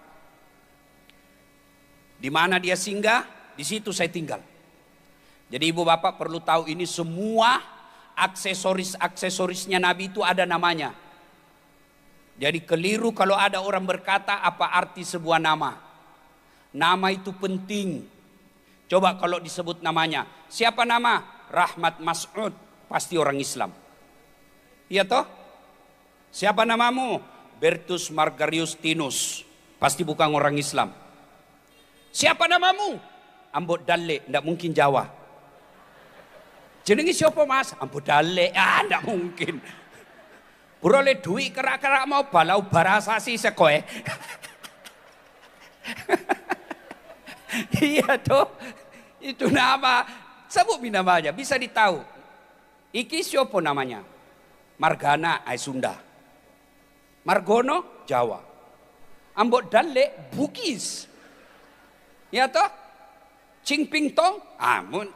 Di mana dia singgah, di situ saya tinggal. Jadi ibu bapak perlu tahu ini semua aksesorisnya Nabi itu ada namanya. Jadi keliru kalau ada orang berkata apa arti sebuah nama. Nama itu penting. Coba kalau disebut namanya. Siapa nama? Rahmat Mas'ud. Pasti orang Islam. Iya toh? Siapa namamu? Bertus Margarius Tinus. Pasti bukan orang Islam. Siapa namamu? Ambot Dalle. Tidak mungkin Jawa. Jenengi siapa mas? Ambot Dalle. Tidak mungkin. Boleh duit kerak-kerak mau balau barasasi sekoe. Iya toh. Itu nama. Sebut namanya. Bisa ditahu. Iki siapa namanya? Margana Sunda. Margono Jawa. Ambot Dalle Bugis. Ya toh? Cingping Tong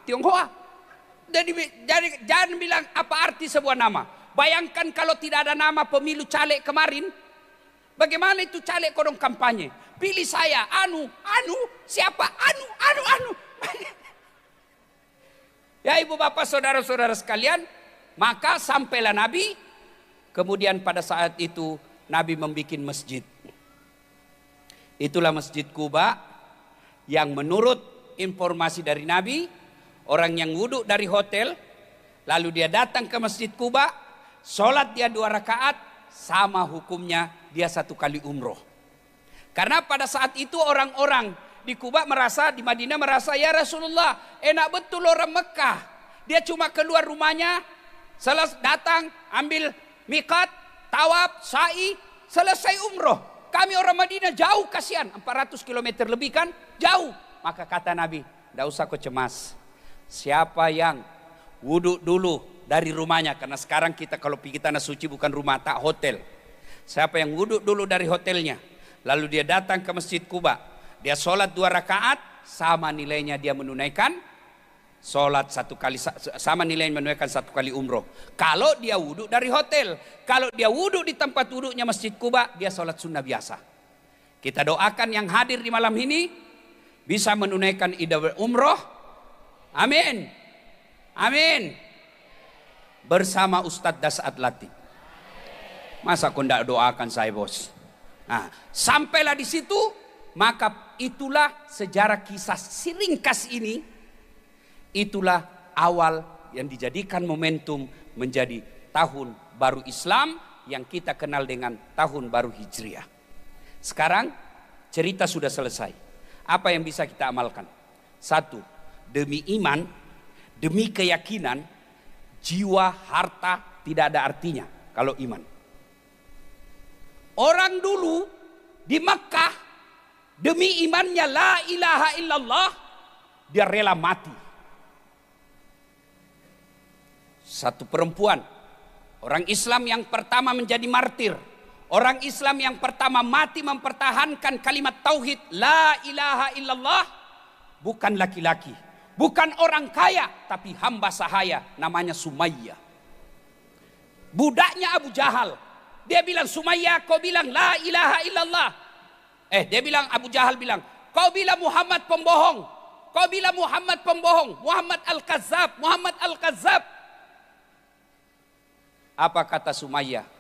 Tionghoa. Jadi jangan bilang apa arti sebuah nama. Bayangkan kalau tidak ada nama pemilu caleg kemarin. Bagaimana itu caleg kodong kampanye? Pilih saya, siapa? Anu. Ya ibu bapak saudara-saudara sekalian. Maka sampailah Nabi. Kemudian pada saat itu Nabi membuat masjid. Itulah Masjid Quba. Yang menurut informasi dari Nabi. Orang yang wudhu dari hotel. Lalu dia datang ke Masjid Quba. Sholat dia 2 rakaat, sama hukumnya dia 1 kali umroh. Karena pada saat itu orang-orang di Quba merasa, di Madinah merasa, ya Rasulullah enak betul orang Mekah. Dia cuma keluar rumahnya, datang ambil miqat, tawaf, sa'i, selesai umroh. Kami orang Madinah jauh kasihan, 400 km lebih kan, jauh. Maka kata Nabi, tidak usah kau cemas. Siapa yang wudhu dulu dari rumahnya, karena sekarang kita kalau pergi tanah suci bukan rumah, tak hotel. Siapa yang wudhu dulu dari hotelnya, lalu dia datang ke Masjid Quba, dia sholat 2 rakaat, sama nilainya dia menunaikan sholat 1 kali, sama nilainya menunaikan 1 kali umroh. Kalau dia wudhu dari hotel, kalau dia wudhu di tempat wudhunya Masjid Quba, dia sholat sunnah biasa. Kita doakan yang hadir di malam ini bisa menunaikan ibadah umroh. Amin. Amin. Bersama Ustadz Das'ad Latif. Masa kau tidak doakan saya bos? Nah, sampailah di situ, maka itulah sejarah kisah ringkas ini. Itulah awal yang dijadikan momentum menjadi tahun baru Islam yang kita kenal dengan tahun baru Hijriah. Sekarang cerita sudah selesai. Apa yang bisa kita amalkan? 1, demi iman, demi keyakinan, jiwa, harta tidak ada artinya kalau iman. Orang dulu di Mekah demi imannya la ilaha illallah dia rela mati. Satu perempuan Orang Islam yang pertama menjadi martir. Orang Islam yang pertama mati mempertahankan kalimat tauhid la ilaha illallah bukan laki-laki, bukan orang kaya, tapi hamba sahaya namanya Sumayyah. Budaknya Abu Jahal. Dia bilang, Sumayyah, kau bilang la ilaha illallah. Dia bilang, Abu Jahal bilang, kau bilang Muhammad pembohong. Kau bilang Muhammad pembohong. Muhammad al-Kazzab. Muhammad al-Kazzab. Apa kata Sumayyah?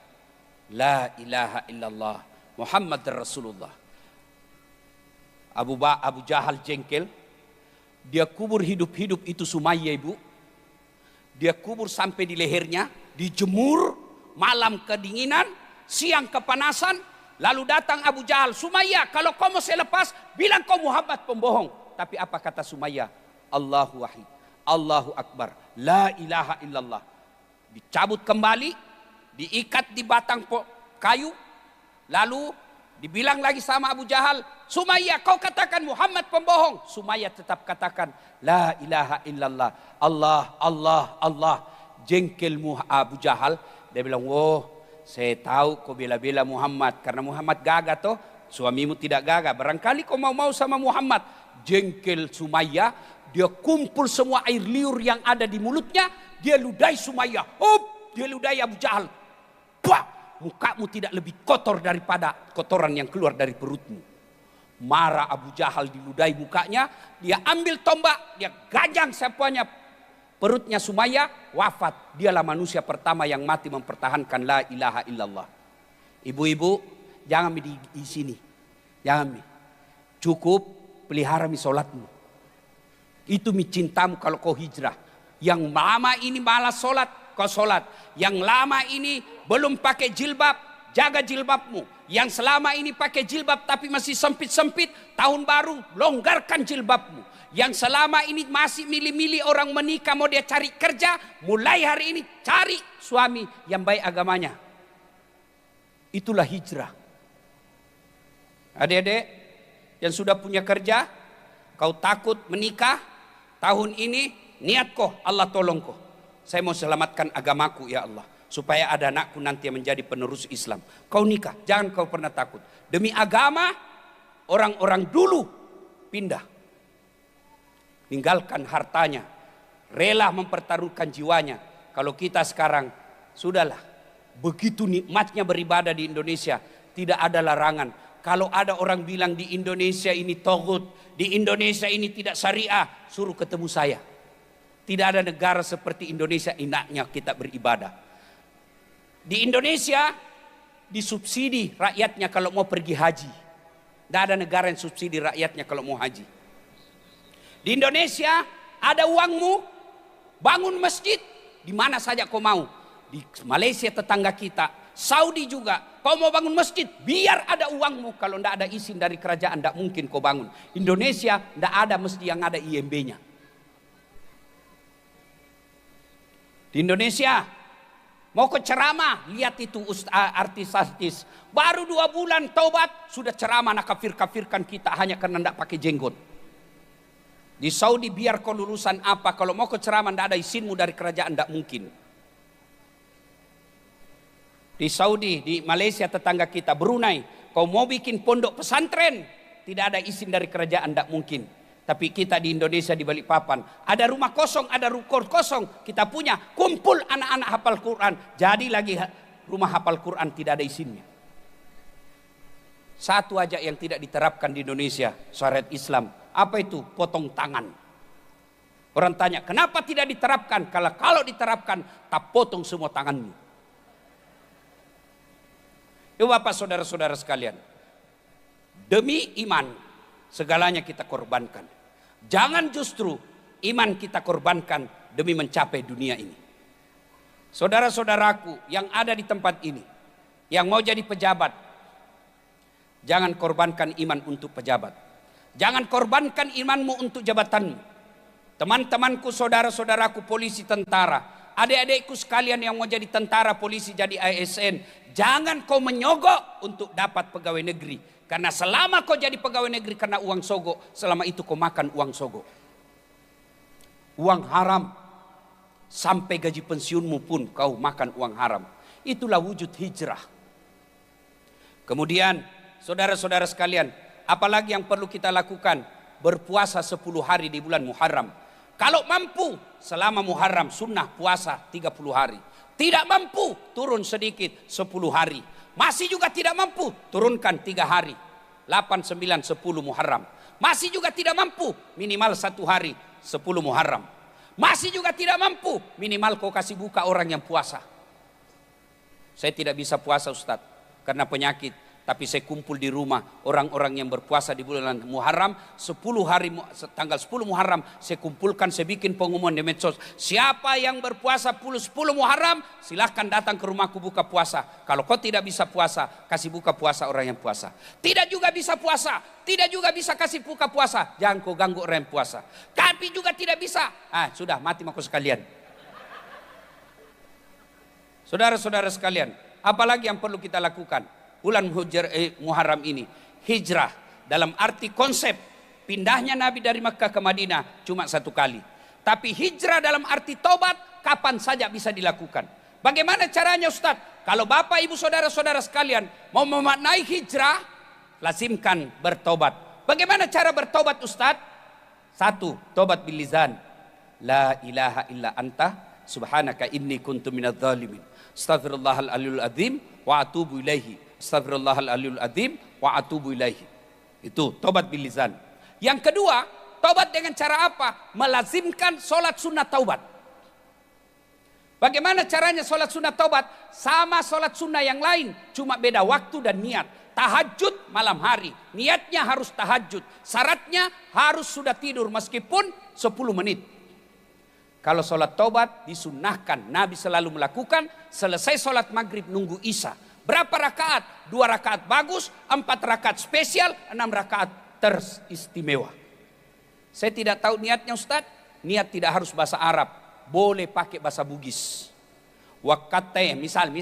La ilaha illallah Muhammad Rasulullah. Abu Jahal jengkel. Dia kubur hidup-hidup itu Sumayyah, ibu. Dia kubur sampai di lehernya. Dijemur. Malam kedinginan. Siang kepanasan. Lalu datang Abu Jahal. Sumayyah, kalau kau mau saya lepas, bilang kau Muhammad pembohong. Tapi apa kata Sumayyah? Allahu wahid. Allahu akbar. La ilaha illallah. Dicabut kembali. Diikat di batang kayu. Lalu dibilang lagi sama Abu Jahal, Sumayyah, kau katakan Muhammad pembohong. Sumayyah tetap katakan la ilaha illallah. Allah, Allah, Allah. Jengkel Abu Jahal. Dia bilang, oh, saya tahu kau bela-bela Muhammad. Karena Muhammad gagah toh. Suamimu tidak gagah. Barangkali kau mau sama Muhammad. Jengkel Sumayyah. Dia kumpul semua air liur yang ada di mulutnya. Dia ludahi Sumayyah. Dia ludahi Abu Jahal. Bah, mukamu tidak lebih kotor daripada kotoran yang keluar dari perutmu. Marah Abu Jahal, diludahi mukanya. Dia ambil tombak, dia gajang semuanya perutnya Sumayyah, wafat. Dialah manusia pertama yang mati mempertahankan la ilaha illallah. Ibu-ibu, jangan di sini. Jangan. Cukup pelihara sholatmu. Itu cintamu kalau kau hijrah. Yang lama ini malas sholat, kau sholat. Yang lama ini belum pakai jilbab, jaga jilbabmu. Yang selama ini pakai jilbab tapi masih sempit-sempit, tahun baru longgarkan jilbabmu. Yang selama ini masih milih-milih orang menikah, mau dia cari kerja, mulai hari ini cari suami yang baik agamanya. Itulah hijrah. Adik-adik yang sudah punya kerja, kau takut menikah, tahun ini niat kau, Allah tolong kau. Saya mau selamatkan agamaku ya Allah. Supaya ada anakku nanti yang menjadi penerus Islam. Kau nikah, jangan kau pernah takut. Demi agama, orang-orang dulu pindah. Tinggalkan hartanya. Rela mempertaruhkan jiwanya. Kalau kita sekarang, sudahlah. Begitu nikmatnya beribadah di Indonesia. Tidak ada larangan. Kalau ada orang bilang di Indonesia ini togut. Di Indonesia ini tidak syariah. Suruh ketemu saya. Tidak ada negara seperti Indonesia enaknya kita beribadah. Di Indonesia disubsidi rakyatnya kalau mau pergi haji. Tidak ada negara yang subsidi rakyatnya kalau mau haji. Di Indonesia ada uangmu, bangun masjid di mana saja kau mau. Di Malaysia tetangga kita, Saudi juga, kau mau bangun masjid biar ada uangmu. Kalau tidak ada izin dari kerajaan tidak mungkin kau bangun. Indonesia tidak ada masjid yang ada IMB-nya. Di Indonesia mau ke ceramah, lihat itu artis-artis. Baru 2 bulan taubat, sudah ceramah nak kafir-kafirkan kita hanya karena tidak pakai jenggot. Di Saudi biar kau lulusan apa, kalau mau ke ceramah tidak ada izinmu dari kerajaan, tidak mungkin. Di Saudi, di Malaysia tetangga kita, Brunei, kau mau bikin pondok pesantren, tidak ada izin dari kerajaan, tidak mungkin. Tapi kita di Indonesia di Balikpapan, ada rumah kosong, ada rukun kosong, kita punya, kumpul anak-anak hafal Quran, jadi lagi rumah hafal Quran tidak ada izinnya. Satu aja yang tidak diterapkan di Indonesia, syariat Islam, apa itu? Potong tangan. Orang tanya, kenapa tidak diterapkan? Kalau diterapkan, tak potong semua tanganmu. Ibu bapak saudara-saudara sekalian, demi iman segalanya kita korbankan. Jangan justru iman kita korbankan demi mencapai dunia ini. Saudara-saudaraku yang ada di tempat ini, yang mau jadi pejabat, jangan korbankan iman untuk pejabat. Jangan korbankan imanmu untuk jabatanmu. Teman-temanku, saudara-saudaraku polisi, tentara, adik-adikku sekalian yang mau jadi tentara, polisi, jadi ASN, jangan kau menyogok untuk dapat pegawai negeri. Karena selama kau jadi pegawai negeri karena uang sogok, selama itu kau makan uang sogok. Uang haram. Sampai gaji pensiunmu pun kau makan uang haram. Itulah wujud hijrah. Kemudian saudara-saudara sekalian, apalagi yang perlu kita lakukan? Berpuasa 10 hari di bulan Muharram. Kalau mampu selama Muharram sunnah puasa 30 hari. Tidak mampu turun sedikit 10 hari. Masih juga tidak mampu turunkan 3 hari. 8, 9, 10 Muharram. Masih juga tidak mampu minimal 1 hari 10 Muharram. Masih juga tidak mampu minimal kau kasih buka orang yang puasa. Saya tidak bisa puasa Ustadz karena penyakit. Tapi saya kumpul di rumah orang-orang yang berpuasa di bulan Muharram. 10 hari tanggal 10 Muharram saya kumpulkan, saya bikin pengumuman di medsos. Siapa yang berpuasa 10 Muharram silahkan datang ke rumahku buka puasa. Kalau kau tidak bisa puasa, kasih buka puasa orang yang puasa. Tidak juga bisa puasa, tidak juga bisa kasih buka puasa, jangan kau ganggu orang yang puasa. Tapi juga tidak bisa, sudah mati maku sekalian. Saudara-saudara sekalian, apalagi yang perlu kita lakukan? Bulan Muharram ini hijrah dalam arti konsep pindahnya Nabi dari Makkah ke Madinah cuma 1 kali. Tapi hijrah dalam arti taubat kapan saja bisa dilakukan. Bagaimana caranya Ustadz? Kalau Bapak Ibu Saudara-saudara sekalian mau memaknai hijrah, lazimkan bertobat. Bagaimana cara bertobat Ustadz? 1. Tobat bil lisan. La ilaha illa anta subhanaka inni kuntu minadz zalimin. Astaghfirullahal aliyul azim wa atubu ilaihi. Astaghfirullahal aliyul azim wa atubu ilaihi. Itu tobat bil lisan. Yang kedua, tobat dengan cara apa? Melazimkan sholat sunnah taubat. Bagaimana caranya sholat sunnah taubat? Sama sholat sunnah yang lain, cuma beda waktu dan niat. Tahajud malam hari, niatnya harus tahajud. Syaratnya harus sudah tidur meskipun 10 menit. Kalau sholat taubat disunnahkan, Nabi selalu melakukan selesai sholat maghrib nunggu isya. Berapa rakaat? 2 rakaat bagus, 4 rakaat spesial, 6 rakaat teristimewa. Saya tidak tahu niatnya Ustadz. Niat tidak harus bahasa Arab, boleh pakai bahasa Bugis. Wakate, misal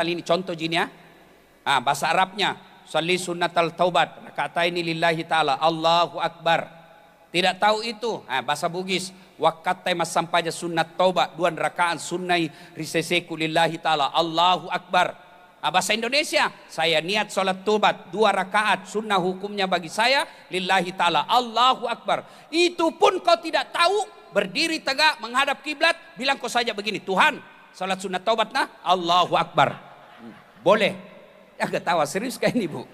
ini contoh gini ya. Bahasa Arabnya, salli sunnatal taubat, rakataini lillahi ta'ala, Allahu Akbar. Tidak tahu itu, bahasa Bugis. Wakate mas sampaja sunnat taubat, 2 rakaat sunnai riseseku lillahi ta'ala, Allahu Akbar. Bahasa Indonesia, saya niat sholat taubat 2 rakaat sunnah hukumnya bagi saya lillahi ta'ala Allahu Akbar. Itu pun kau tidak tahu, berdiri tegak menghadap kiblat, bilang kau saja begini, Tuhan sholat sunnah taubat Allahu Akbar. Boleh. Ya ketawa serius kayak ini Bu.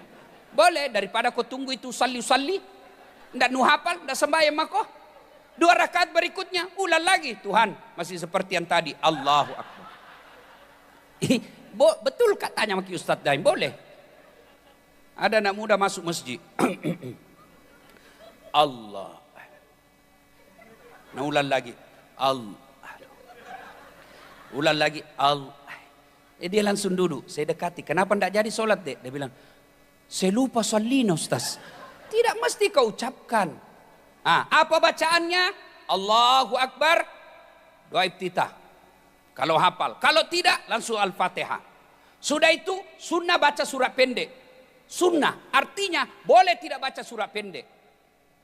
Boleh, daripada kau tunggu itu salli ndak nu hafal, ndak sembahyang mako 2 rakaat berikutnya ulang lagi, Tuhan masih seperti yang tadi Allahu Akbar. Betul katanya maki Ustadz Daim, boleh. Ada anak muda masuk masjid. Allah. Nah ulang lagi. Allah. Ulang lagi. Allah. Dia langsung duduk. Saya dekati. Kenapa tidak jadi sholat dek? Dia bilang, saya lupa sholina Ustaz. Tidak mesti kau ucapkan. Apa bacaannya? Allahu Akbar. Doa iftitah. Kalau hafal, kalau tidak langsung Al-Fatihah. Sudah itu sunnah baca surat pendek. Sunnah artinya boleh tidak baca surat pendek.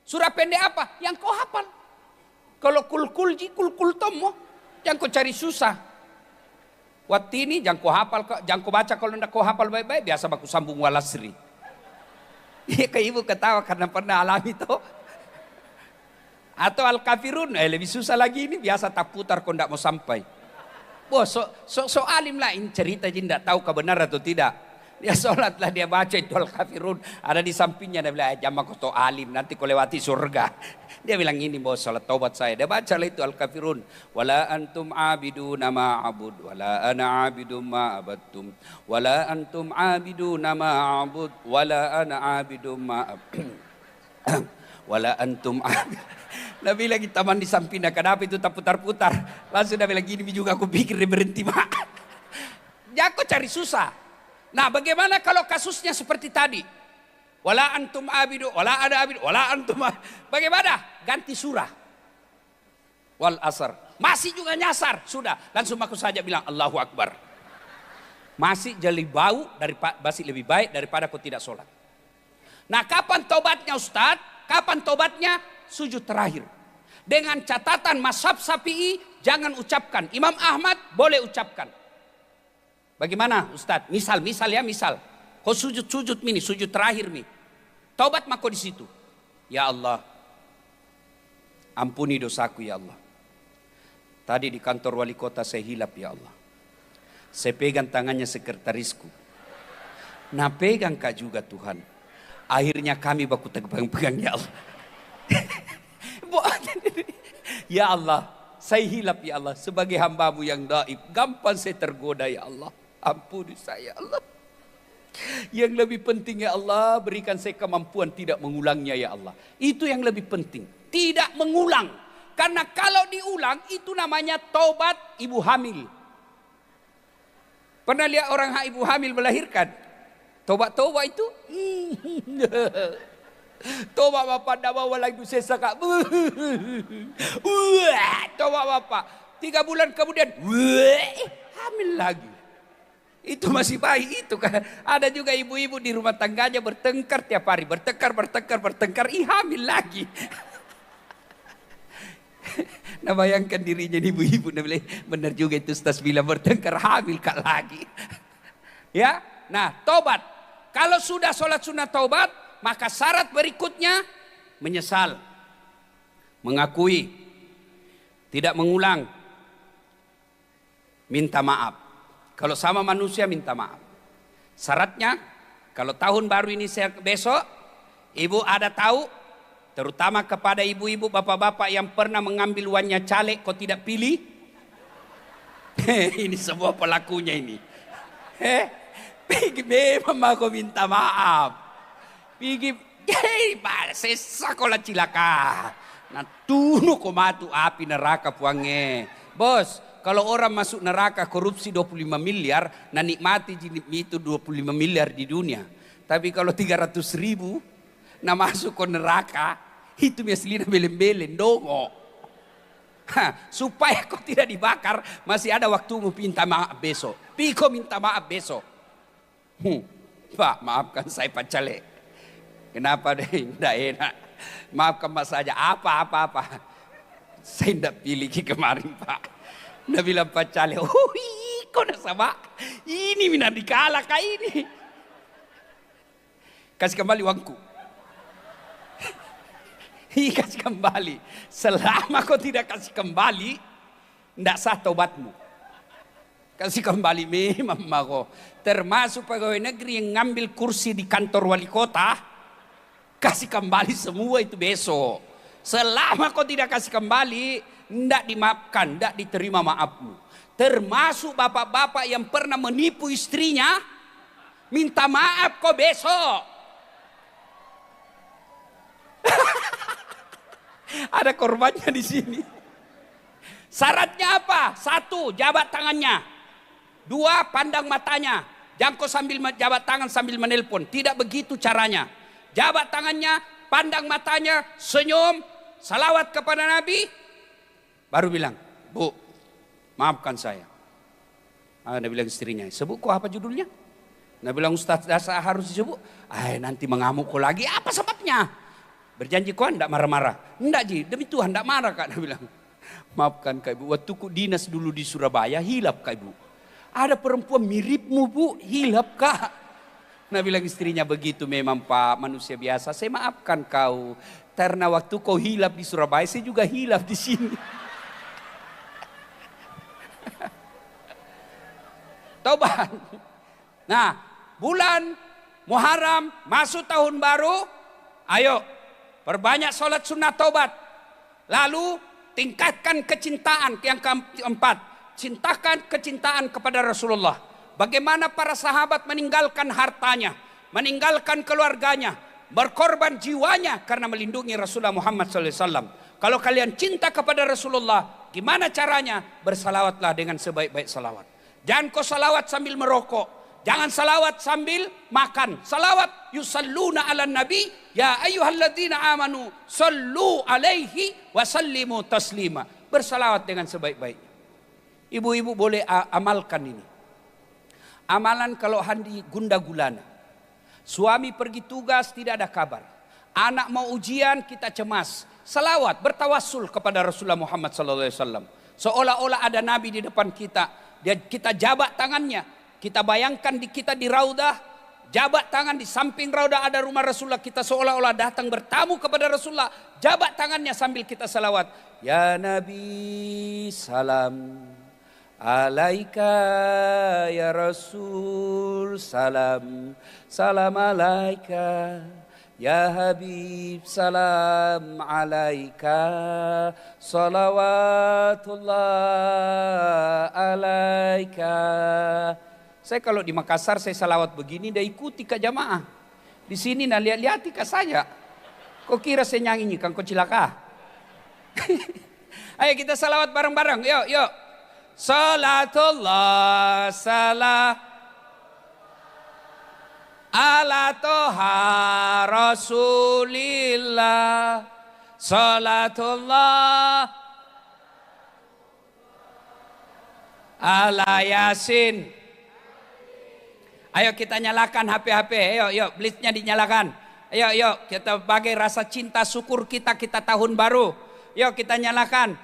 Surat pendek apa? Yang kau hafal. Kalau kul tomo, jangan kau cari susah. Waktu ini jangan kau hafal, jangan kau baca kalau tidak kau hafal baik-baik. Biasa baku sambung walasri. Kayak ibu ketawa karena pernah alami itu. Atau Al-Kafirun, lebih susah lagi ini. Biasa tak putar kau tidak mau sampai. So alim lah ini cerita jadi tidak tahu kebenaran atau tidak. Dia sholat lah dia baca itu Al-Kafirun. Ada di sampingnya dia bilang jamaah kau to alim nanti kau lewati surga. Dia bilang ini bos sholat taubat saya. Dia baca lah itu Al-Kafirun. Wala antum abiduna ma'abud. Wala ana abidum ma'abadtum. Wala antum abiduna ma'abud. Wala ana abidum ma'abud. Wala antum abidun. Nabi lagi taman di sampingnya, kenapa itu tak putar-putar? Langsung Nabi lagi ini juga aku pikir dia berhenti mak. Ya aku cari susah. Nah bagaimana kalau kasusnya seperti tadi? Wala antum abidu, wala ada abidu, wala antum. Bagaimana? Ganti surah. Wal asar. Masih juga nyasar. Sudah, langsung aku saja bilang Allahu Akbar. Masih jadi bau masih lebih baik daripada kau tidak sholat. Nah kapan tobatnya Ustadz? Kapan tobatnya? Sujud terakhir. Dengan catatan mazhab Syafi'i jangan ucapkan. Imam Ahmad boleh ucapkan. Bagaimana Ustadz? Misal ya. Kau sujud mini, sujud terakhir mi. Taubat mako di situ. Ya Allah, ampuni dosaku ya Allah. Tadi di kantor wali kota saya hilap ya Allah. Saya pegang tangannya sekretarisku. Nah pegang kak juga Tuhan. Akhirnya kami baku pegang ya Allah. Ya Allah, saya hilap ya Allah. Sebagai hambamu yang daib. Gampang saya tergoda ya Allah. Ampuni saya Allah. Yang lebih penting ya Allah, berikan saya kemampuan tidak mengulangnya ya Allah. Itu yang lebih penting. Tidak mengulang. Karena kalau diulang itu namanya taubat ibu hamil. Pernah lihat orang ibu hamil melahirkan? Tobat itu. Tobat bapak tidak bawa lagi sesa kak. Tobat bapak. 3 bulan kemudian hamil lagi. Itu masih bayi itu kan. Ada juga ibu-ibu di rumah tangganya bertengkar tiap hari. Bertengkar. Hamil lagi. Nah bayangkan dirinya ibu-ibu. Benar juga itu Ustaz bilang bertengkar hamil kak lagi. Ya. Nah tobat. Kalau sudah sholat sunnah taubat. Maka syarat berikutnya menyesal. Mengakui. Tidak mengulang. Minta maaf. Kalau sama manusia minta maaf. Syaratnya kalau tahun baru ini besok ibu ada tahu, terutama kepada ibu-ibu bapak-bapak yang pernah mengambil uangnya caleg kok tidak pilih. Ini semua pelakunya ini. Pergi memang aku minta maaf. Pergi sekolah cilaka. Nah tunu ko matu api neraka puange. Bos. Kalau orang masuk neraka korupsi 25 miliar, nah nikmati itu 25 miliar di dunia. Tapi kalau 300.000, nah masuk ke neraka, itu meslina belen-belen, dongo. Supaya kau tidak dibakar, masih ada waktumu minta maaf besok. Piko minta maaf besok. Pak, maafkan saya Pak Cale. Kenapa deh, tidak enak. Maafkan mas saja, apa. Saya tidak pilih kemarin Pak. Dia bilang Pak Cale, kau nak sama? Ini minat dikalah kak ini. Kasih kembali uangku. Kasih kembali. Selama kau tidak kasih kembali, tidak sah taubatmu. Kasih kembali memang kau. Termasuk pegawai negeri yang ngambil kursi di kantor wali kota, kasih kembali semua itu besok. Selama kau tidak kasih kembali, tidak dimaafkan, tidak diterima maafmu. Termasuk bapak-bapak yang pernah menipu istrinya, minta maaf kok besok. Ada korbannya di sini. Syaratnya apa? 1, jabat tangannya. 2, pandang matanya. Jangan kau sambil jabat tangan sambil menelpon. Tidak begitu caranya. Jabat tangannya, pandang matanya, senyum, salawat kepada Nabi. Baru bilang, Bu, maafkan saya. Dia bilang istrinya, sebut kok apa judulnya? Dia bilang Ustaz dasar harus disebut. Nanti mengamuk kok lagi, apa sebabnya? Berjanji kok enggak marah-marah. Enggak Ji, demi Tuhan enggak marah Kak. Dia bilang, maafkan Kak Ibu, waktu ku dinas dulu di Surabaya, hilap Kak Ibu. Ada perempuan miripmu Bu, hilap Kak. Nah bilang istrinya begitu memang Pak, manusia biasa. Saya maafkan kau, karena waktu kau hilap di Surabaya, saya juga hilap di sini. Taubat. Nah, bulan Muharram masuk tahun baru, ayo perbanyak sholat sunnah taubat. Lalu tingkatkan kecintaan yang keempat, cintakan kecintaan kepada Rasulullah. Bagaimana para sahabat meninggalkan hartanya, meninggalkan keluarganya, berkorban jiwanya karena melindungi Rasulullah Muhammad SAW. Kalau kalian cinta kepada Rasulullah, gimana caranya? Bersalawatlah dengan sebaik-baik salawat. Jangan kau salawat sambil merokok. Jangan salawat sambil makan. Salawat yusalluna ala nabi. Ya ayyuhalladzina amanu sallu alaihi wa sallimu taslima. Bersalawat dengan sebaik-baiknya. Ibu-ibu boleh amalkan ini. Amalan kalau handi gunda gulana. Suami pergi tugas tidak ada kabar. Anak mau ujian kita cemas. Salawat bertawassul kepada Rasulullah Muhammad SAW. Seolah-olah ada Nabi di depan kita. Kita jabat tangannya. Kita bayangkan kita di Raudah, jabat tangan di samping Raudah ada rumah Rasulullah. Kita seolah-olah datang bertamu kepada Rasulullah. Jabat tangannya sambil kita salawat. Ya Nabi salam alaika, ya Rasul salam, salam alaika. Ya Habib salam alaika, salawatullah alaika. Saya kalau di Makassar saya salawat begini, dah ikuti ke jamaah. Di sini nah lihat-lihat ke saya. Kok kira saya nyanyi kan kau cilaka? Ayo kita salawat bareng-bareng, yuk. Salatullah salam ala toha Rasulillah, salatullah ala Yasin. Ayo kita nyalakan HP. Yuk, blitsnya dinyalakan. Ayo, kita bagi rasa cinta syukur kita tahun baru. Yuk kita nyalakan.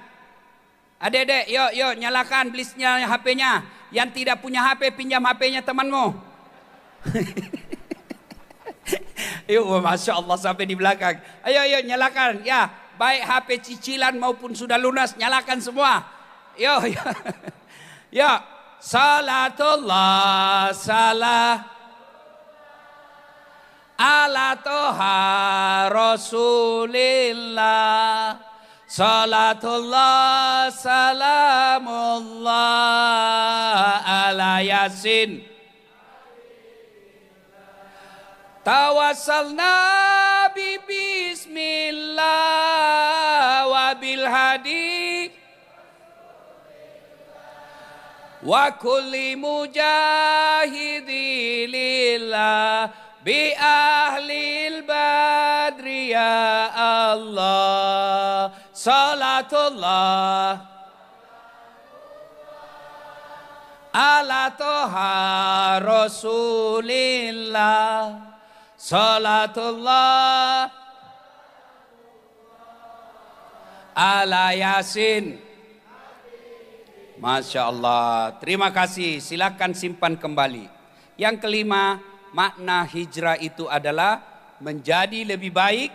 Adek-adek, yuk nyalakan blitsnya HP-nya. Yang tidak punya HP pinjam HP-nya temanmu. Yuk, Masya Allah sampai di belakang. Ayo nyalakan ya, baik HP cicilan maupun sudah lunas, nyalakan semua. Yuk. Salatullah salam ala toha Rasulillah, salatullah salamullah ala Yasin. Tawassalna bi bismillah wa bil hadi wa kulli mujahidi lillah bi ahlil badri ya Allah, salatullah ala toha Rasulillah, salatullah ala Yasin. Masya Allah, terima kasih. Silakan simpan kembali. Yang kelima, makna hijrah itu adalah menjadi lebih baik.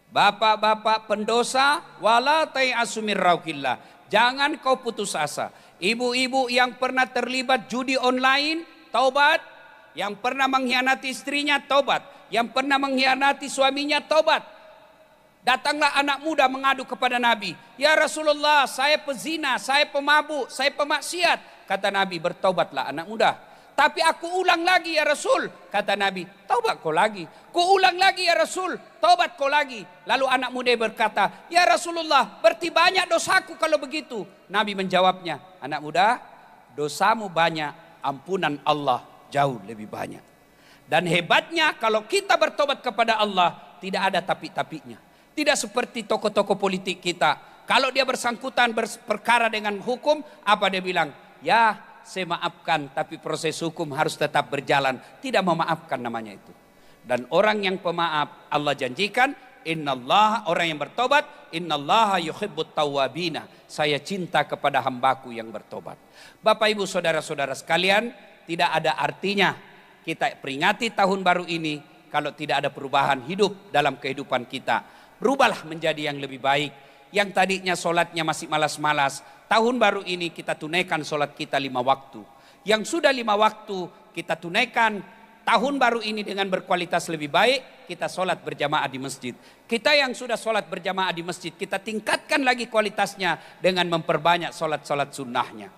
Bapak-bapak pendosa, wala tai'asu min rauhillah. Jangan kau putus asa. Ibu-ibu yang pernah terlibat judi online, taubat. Yang pernah mengkhianati istrinya, taubat. Yang pernah mengkhianati suaminya, taubat. Datanglah anak muda mengadu kepada Nabi. Ya Rasulullah, saya pezina, saya pemabuk, saya pemaksiat. Kata Nabi, bertaubatlah anak muda. Tapi aku ulang lagi ya Rasul. Kata Nabi, taubat kau lagi. Ku ulang lagi ya Rasul, taubat kau lagi. Lalu anak muda berkata, ya Rasulullah, berarti banyak dosaku kalau begitu. Nabi menjawabnya, anak muda, dosamu banyak, ampunan Allah jauh lebih banyak. Dan hebatnya kalau kita bertobat kepada Allah, tidak ada tapi-tapinya. Tidak seperti tokoh-tokoh politik kita. Kalau dia bersangkutan berperkara dengan hukum, apa dia bilang? Ya, saya maafkan, tapi proses hukum harus tetap berjalan. Tidak memaafkan namanya itu. Dan orang yang pemaaf, Allah janjikan, innallaha, orang yang bertobat, innallaha yuhibbut tawwabina. Saya cinta kepada hambaku yang bertobat. Bapak Ibu saudara-saudara sekalian, tidak ada artinya kita peringati tahun baru ini kalau tidak ada perubahan hidup dalam kehidupan kita. Berubahlah menjadi yang lebih baik. Yang tadinya sholatnya masih malas-malas, tahun baru ini kita tunaikan sholat kita 5 waktu. Yang sudah 5 waktu kita tunaikan tahun baru ini dengan berkualitas lebih baik, kita sholat berjamaah di masjid. Kita yang sudah sholat berjamaah di masjid, kita tingkatkan lagi kualitasnya dengan memperbanyak sholat-sholat sunnahnya.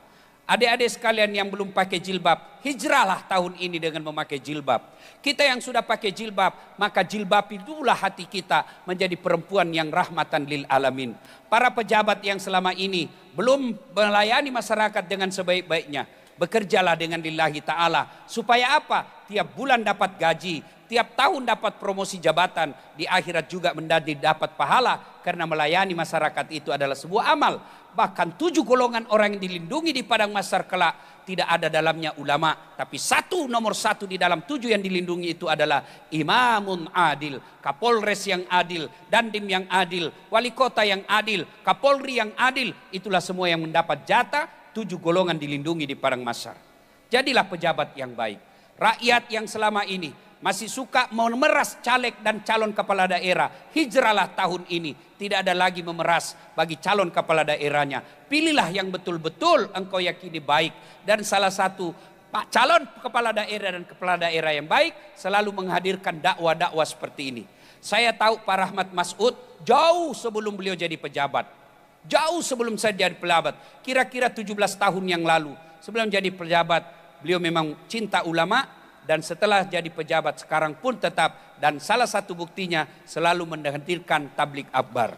Adik-adik sekalian yang belum pakai jilbab, hijrahlah tahun ini dengan memakai jilbab. Kita yang sudah pakai jilbab, maka jilbab itulah hati kita menjadi perempuan yang rahmatan lil alamin. Para pejabat yang selama ini belum melayani masyarakat dengan sebaik-baiknya, bekerjalah dengan lillahi ta'ala. Supaya apa? Tiap bulan dapat gaji, tiap tahun dapat promosi jabatan, di akhirat juga menjadi dapat pahala karena melayani masyarakat itu adalah sebuah amal. Bahkan 7 golongan orang yang dilindungi di padang mahsyar kelak tidak ada dalamnya ulama, tapi nomor satu di dalam 7 yang dilindungi itu adalah imamun adil, kapolres yang adil, dandim yang adil, wali kota yang adil, kapolri yang adil. Itulah semua yang mendapat jatah 7 golongan dilindungi di padang mahsyar. Jadilah pejabat yang baik. Rakyat yang selama ini masih suka memeras caleg dan calon kepala daerah, hijrahlah tahun ini. Tidak ada lagi memeras bagi calon kepala daerahnya. Pilihlah yang betul-betul engkau yakini baik. Dan salah satu calon kepala daerah dan kepala daerah yang baik selalu menghadirkan dakwah-dakwah seperti ini. Saya tahu Pak Rahmat Mas'ud jauh sebelum beliau jadi pejabat. Jauh sebelum saya jadi pejabat. Kira-kira 17 tahun yang lalu. Sebelum jadi pejabat, beliau memang cinta ulama. Dan setelah jadi pejabat sekarang pun tetap. Dan salah satu buktinya selalu menghadirkan tablik akbar.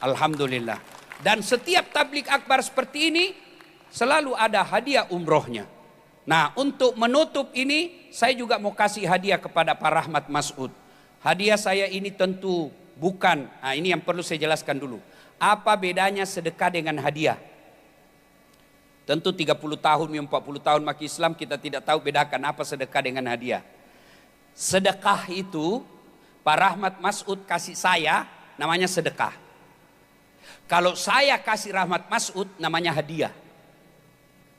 Alhamdulillah. Dan setiap tablik akbar seperti ini selalu ada hadiah umrohnya. Nah, untuk menutup ini saya juga mau kasih hadiah kepada Pak Rahmat Mas'ud. Hadiah saya ini tentu bukan, nah ini yang perlu saya jelaskan dulu. Apa bedanya sedekah dengan hadiah? Tentu 30 tahun, 40 tahun maki Islam kita tidak tahu bedakan apa sedekah dengan hadiah. Sedekah itu Pak Rahmat Mas'ud kasih saya namanya sedekah. Kalau saya kasih Rahmat Mas'ud namanya hadiah.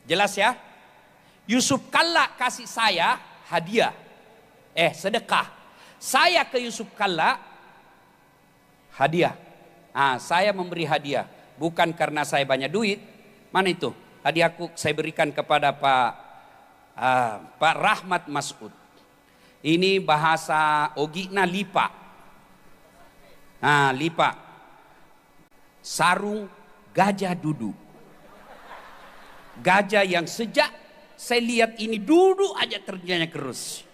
Jelas ya? Yusuf Kalla kasih saya hadiah. Sedekah. Saya ke Yusuf Kalla hadiah. Saya memberi hadiah. Bukan karena saya banyak duit. Mana itu? Hadiahku saya berikan kepada Pak Rahmat Mas'ud. Ini bahasa Ogina lipa. Lipa. Sarung gajah duduk. Gajah yang sejak saya lihat ini duduk aja terjadinya kerus.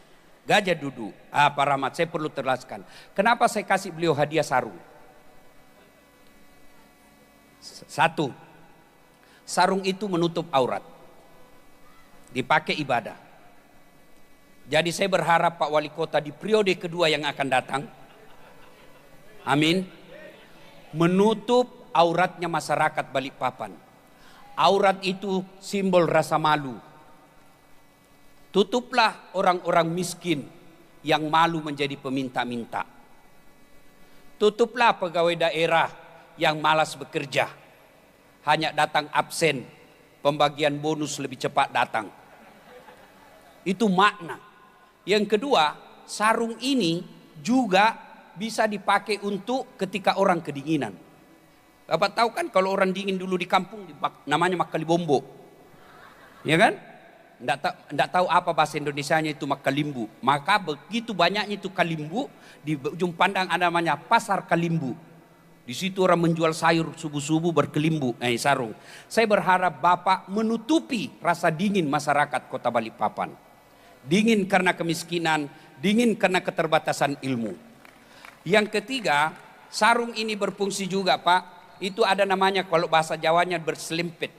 Gajah duduk. Pak Rahmat, saya perlu terjelaskan. Kenapa saya kasih beliau hadiah sarung? Satu. Sarung itu menutup aurat. Dipakai ibadah. Jadi saya berharap Pak Wali Kota di periode kedua yang akan datang. Amin. Menutup auratnya masyarakat Balikpapan. Aurat itu simbol rasa malu. Tutuplah orang-orang miskin yang malu menjadi peminta-minta. Tutuplah pegawai daerah yang malas bekerja. Hanya datang absen, pembagian bonus lebih cepat datang. Itu makna. Yang kedua, sarung ini juga bisa dipakai untuk ketika orang kedinginan. Bapak tahu kan kalau orang dingin dulu di kampung namanya makalimombo. Ya kan? Nggak tahu apa bahasa Indonesianya itu makalimbu. Maka begitu banyaknya itu kalimbu, di ujung pandang ada namanya pasar kalimbu. Di situ orang menjual sayur subuh-subuh berkelimbu, sarung. Saya berharap Bapak menutupi rasa dingin masyarakat Kota Balikpapan. Dingin karena kemiskinan, dingin karena keterbatasan ilmu. Yang ketiga, sarung ini berfungsi juga Pak. Itu ada namanya kalau bahasa Jawanya berselimpet.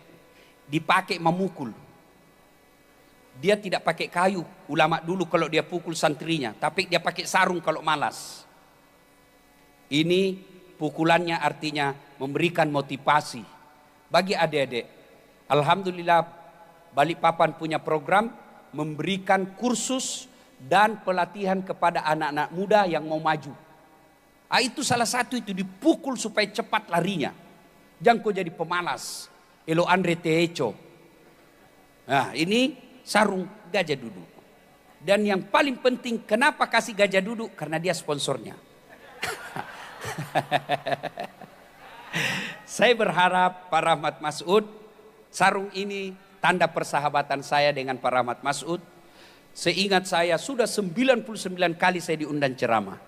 Dipakai memukul. Dia tidak pakai kayu. Ulama dulu kalau dia pukul santrinya. Tapi dia pakai sarung kalau malas. Ini pukulannya artinya memberikan motivasi bagi adik-adik. Alhamdulillah Balikpapan punya program memberikan kursus dan pelatihan kepada anak-anak muda yang mau maju. Itu salah satu itu dipukul supaya cepat larinya. Jangan kau jadi pemalas. Elo Andre Tehecho. Ini sarung gajah duduk. Dan yang paling penting kenapa kasih gajah duduk? Karena dia sponsornya. Saya berharap Pak Rahmat Mas'ud, sarung ini tanda persahabatan saya dengan Pak Rahmat Mas'ud. Seingat saya sudah 99 kali saya diundang ceramah.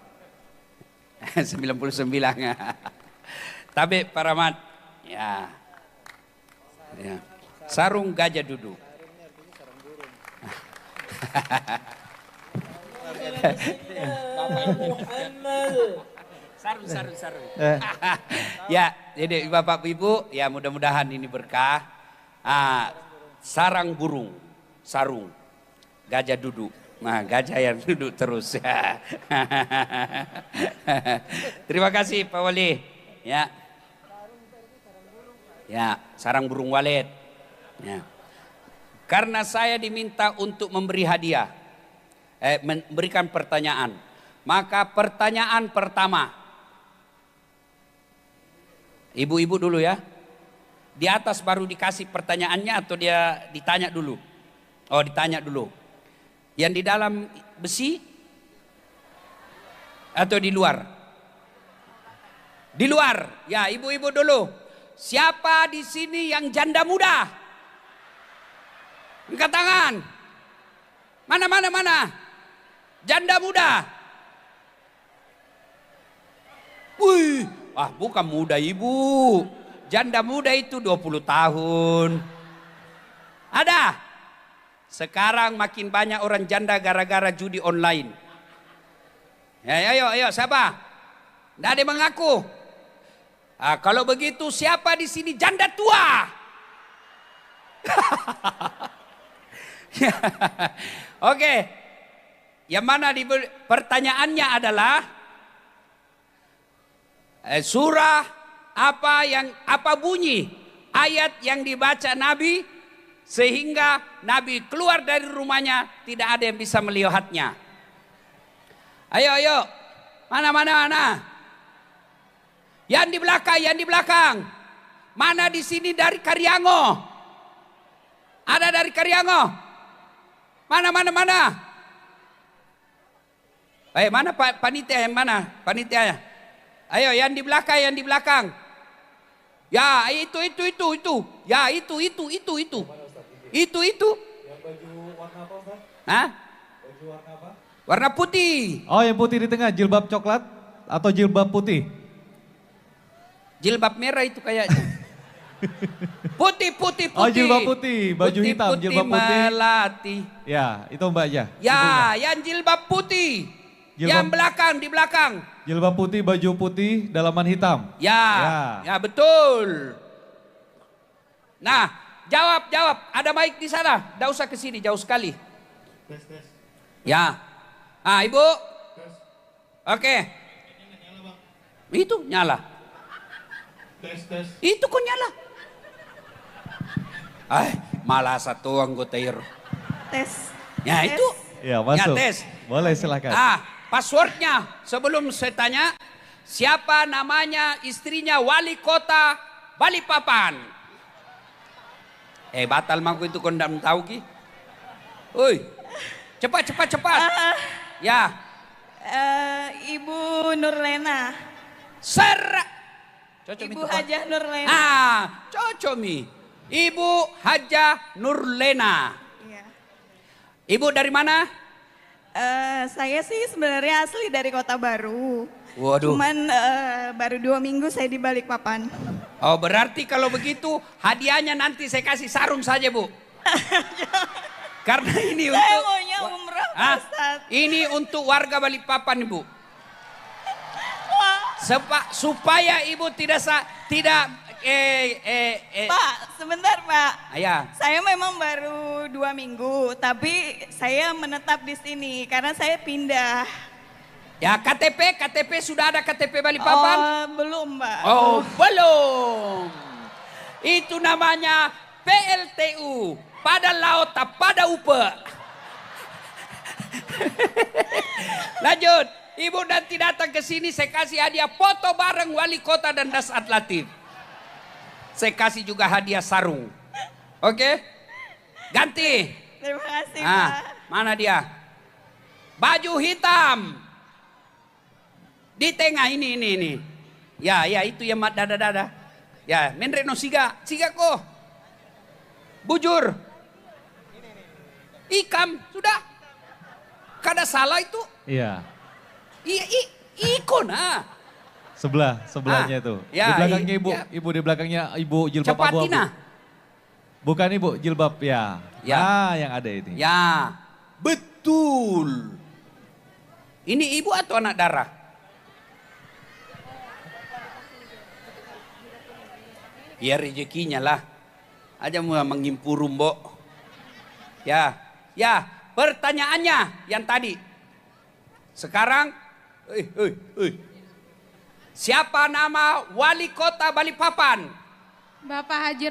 99. Tapi Pak Rahmat, ya. Sarung gajah duduk. Sarung. Ya, jadi Bapak Ibu, ya mudah-mudahan ini berkah. Sarang burung, sarung, gajah duduk. Nah, gajah yang duduk terus. Terima kasih Pak Wali. Ya. Ya, sarang burung walet. Ya. Karena saya diminta untuk memberi hadiah, memberikan pertanyaan. Maka pertanyaan pertama, ibu-ibu dulu ya. Di atas baru dikasih pertanyaannya atau dia ditanya dulu? Oh, ditanya dulu. Yang di dalam besi atau di luar? Di luar. Ya, ibu-ibu dulu. Siapa di sini yang janda muda? Angkat tangan. Mana? Janda muda. Wih, bukan muda ibu. Janda muda itu 20 tahun. Ada? Sekarang makin banyak orang janda gara-gara judi online. Ya, ayo, siapa? Tidak ada yang mengaku. Kalau begitu siapa di sini janda tua? Oke. Yang mana pertanyaannya adalah surah apa bunyi ayat yang dibaca Nabi sehingga Nabi keluar dari rumahnya tidak ada yang bisa melihatnya. Ayo. Mana? Yang di belakang. Mana di sini dari Karyango? Ada dari Karyango? Mana? Mana panitia yang mana? Panitianya. Ayo yang di belakang. Ya, itu. Ya, itu. Itu. Yang baju warna apa, Ustaz? Hah? Baju warna apa? Warna putih. Oh, yang putih di tengah, jilbab coklat atau jilbab putih? Jilbab merah itu kayaknya. Putih. Oh, jilbab putih, baju hitam, jilbab putih. Melati. Ya, itu Mbak aja. Ya, yang jilbab putih. Yang di belakang. Jilbab putih, baju putih, dalaman hitam. Ya, betul. Nah, jawab. Ada mic di sana. Tidak usah ke sini, jauh sekali. Tes. Ya. Ibu. Tes. Oke. Itu nyala. Tes. Itu kok nyala. Malah satu anggota IR. Tes. Ya, itu. Ya, masuk. Ya, tes. Boleh silakan. Passwordnya sebelum saya tanya, siapa namanya istrinya wali kota Balikpapan? Batal maku itu kau tidak tahu ki. Oi, cepat. Ya. Ibu Nurlena. Cocok Ibu itu, Pak. Hajah Nurlena. Cocok mi. Ibu Hajah Nurlena. Iya. Ibu dari mana? Saya sih sebenarnya asli dari Kota Baru. Waduh. Cuman baru 2 minggu saya di Balikpapan. Oh, berarti kalau begitu hadiahnya nanti saya kasih sarung saja, Bu. Karena ini Saya untuk maunya umroh, Pak Ustadz. ini untuk warga Balikpapan, Ibu. Supaya Ibu tidak Pak, sebentar Pak. Ya. Saya memang baru 2 minggu, tapi saya menetap di sini karena saya pindah. Ya, KTP sudah ada KTP Balikpapan? Belum, Mbak. Oh, belum. Itu namanya PLTU, pada laut tak pada upe. Lanjut, Ibu nanti datang ke sini saya kasih hadiah foto bareng wali kota dan Dasat Latif. Saya kasih juga hadiah sarung. Oke? Ganti. Terima kasih, Pak. Mana dia? Baju hitam. Di tengah ini. Ya, itu yang dada. Ya, menreno siga ko. Bujur. Ikam, sudah. Kada salah itu. Iya. Ikon. Sebelahnya itu. Ya, di belakangnya Ibu, ya. Ibu di belakangnya Ibu jilbab abu-abu. Cepatina. Bukan Ibu, jilbab ya. Yang ada ini. Ya, betul. Ini ibu atau anak darah? Ya rezekinya lah. Aja mau mengimpur mbok. Ya, pertanyaannya yang tadi. Sekarang, siapa nama wali kota Balikpapan? Bapak Haji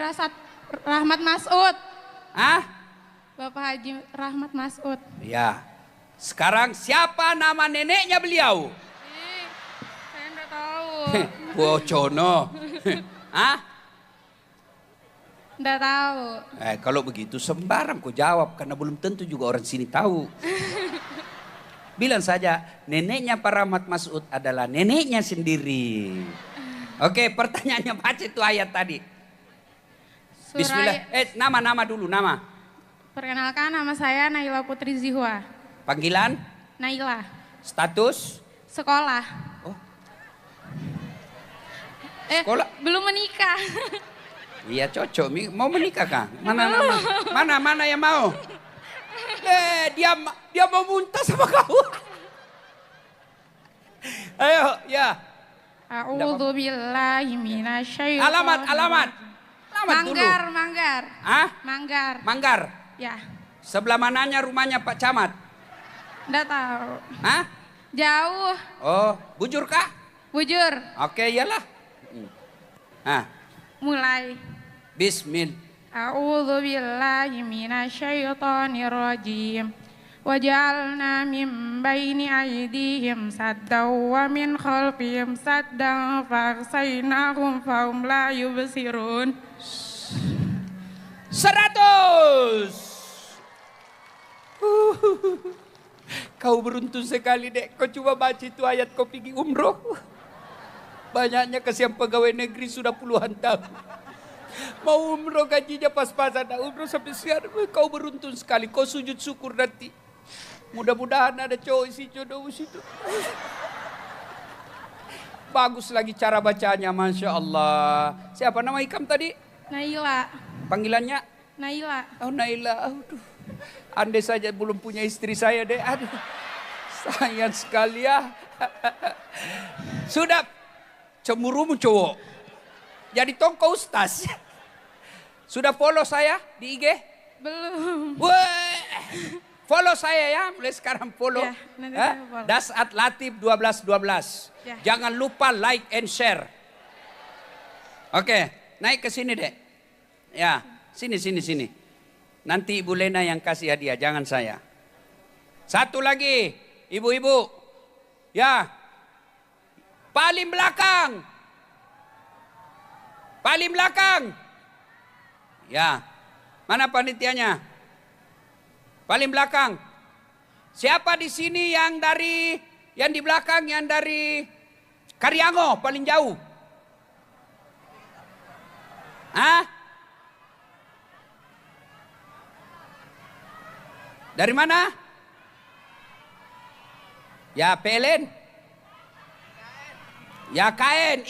Rahmat Masud. Hah? Bapak Haji Rahmat Masud. Ya. Sekarang siapa nama neneknya beliau? Saya enggak tahu. Bocono. Hah? Enggak tahu. Kalau begitu sembarang kau jawab karena belum tentu juga orang sini tahu. Bilang saja neneknya Pak Rahmat Masud adalah neneknya sendiri. Oke, pertanyaannya baca itu ayat tadi. Bismillah. Nama dulu, nama. Perkenalkan, nama saya Naila Putri Zihwa. Panggilan? Naila. Status? Sekolah. Oh. Sekolah? Belum menikah. Iya cocok. Mau menikah kah? Mana yang mau? Dia mau muntah sama kau. Ayo, ya. A'udzu billahi minasyaitonir Alamat Manggar, dulu. Manggar. Hah? Manggar. Manggar. Ya. Sebelah mananya rumahnya Pak Camat? Enggak tahu. Hah? Jauh. Oh, bujur kah? Bujur. Oke, iyalah. Mulai. Bismillah. A'udzu billahi minasyaitonir rajim. Waj'alna min baini aydihim saddan wa min khalfihim saddan faghsaynahum fahum la yubsirun. 100. Kau beruntung sekali, Dek. Kau coba baca itu ayat kau pergi umroh. Banyaknya kasihan pegawai negeri sudah puluhan tahun. Mau umroh gajinya pas-pasan. Umroh sampai sekarang. Kau beruntung sekali. Kau sujud syukur nanti. Mudah-mudahan ada cowok isi jodoh situ. Bagus lagi cara bacanya, Masya Allah. Siapa nama Ikam tadi? Naila. Panggilannya? Naila. Oh, Naila. Aduh. Andai saja belum punya istri saya, deh. Aduh. Sayang sekali ya. Sudah cemburumu cowok. Jadi tongko ustaz. Sudah follow saya di IG? Belum. Weh. Follow saya ya, mulai sekarang follow. Ya, nanti saya follow. Dasat Latif 1212. Ya. Jangan lupa like and share. Oke, naik ke sini, Dek. Ya, sini. Nanti Ibu Lena yang kasih hadiah, jangan saya. Satu lagi, ibu-ibu. Ya. Paling belakang. Ya. Mana panitianya? Paling belakang. Siapa di sini yang di belakang yang dari Karyango paling jauh? Hah? Dari mana? Ya PLN. Ya KN.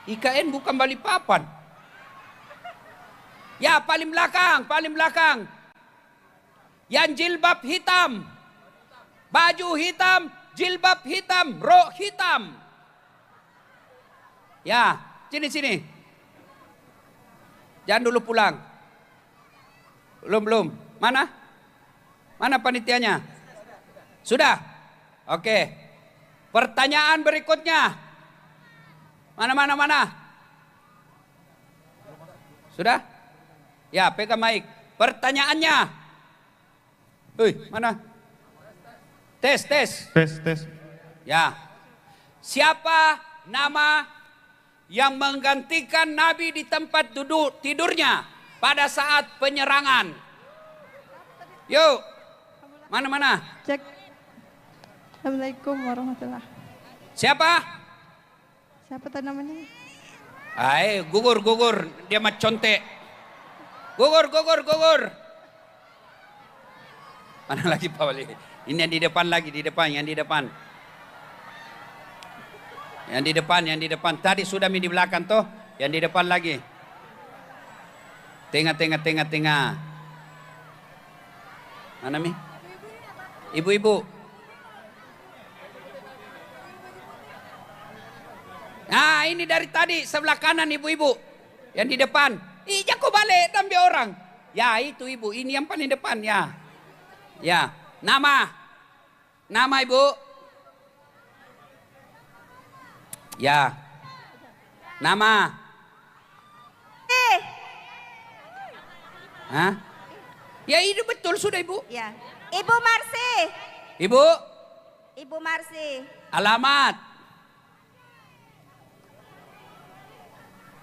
IKN bukan Balikpapan. Ya paling belakang. Yang jilbab hitam, baju hitam, jilbab hitam, rok hitam. Ya, sini. Jangan dulu pulang. Belum. Mana panitianya? Sudah? Oke. Pertanyaan berikutnya. Mana? Sudah? Ya, pegang mic. Pertanyaannya. Mana? Tes. Ya. Siapa nama yang menggantikan Nabi di tempat duduk tidurnya pada saat penyerangan? Yuk. Mana? Cek. Assalamualaikum warahmatullahi. Siapa Siapa namanya? Gugur. Dia mah contek. Gugur. Mana lagi Pak Wali? Ini yang di depan lagi, yang di depan. Tadi sudah di belakang toh, yang di depan lagi. Tengah. Mana Mi? Ibu-ibu. Nah, ini dari tadi sebelah kanan ibu-ibu. Yang di depan. Jangan kau balik ambil orang. Ya itu ibu, ini yang paling depan ya. Ya, nama. Nama Ibu. Ya. Nama. Hah? Ya itu betul sudah Ibu. Ya. Ibu Marsi. Ibu. Ibu Marsi. Alamat.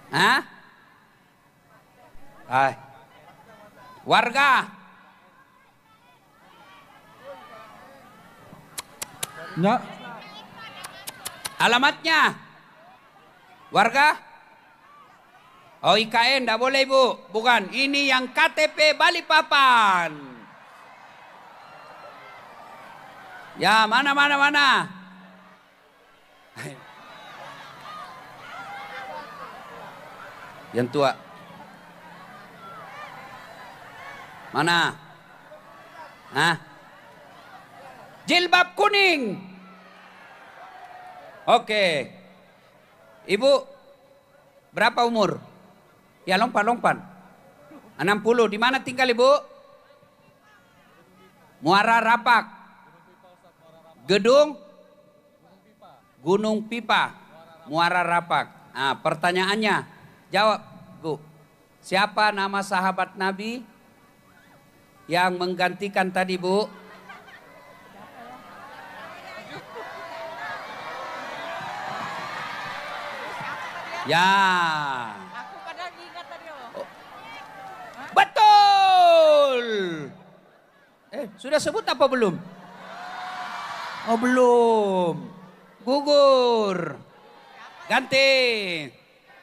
Hah? Hai. Warga. Nyak. Alamatnya. Warga? Oh IKN, enggak boleh Ibu. Bukan, ini yang KTP Balikpapan. Ya, mana. Yang tua. Mana? Hah? Jilbab kuning. Oke. Ibu, berapa umur? Ya lompat. 60. Di mana tinggal Ibu? Muara Rapak. Gedung? Gunung Pipa. Muara Rapak. Nah, pertanyaannya, jawab Bu. Siapa nama sahabat Nabi yang menggantikan tadi Bu? Ya. Aku padahal ingat tadi loh. Betul. Sudah sebut apa belum? Oh belum. Gugur. Ganti.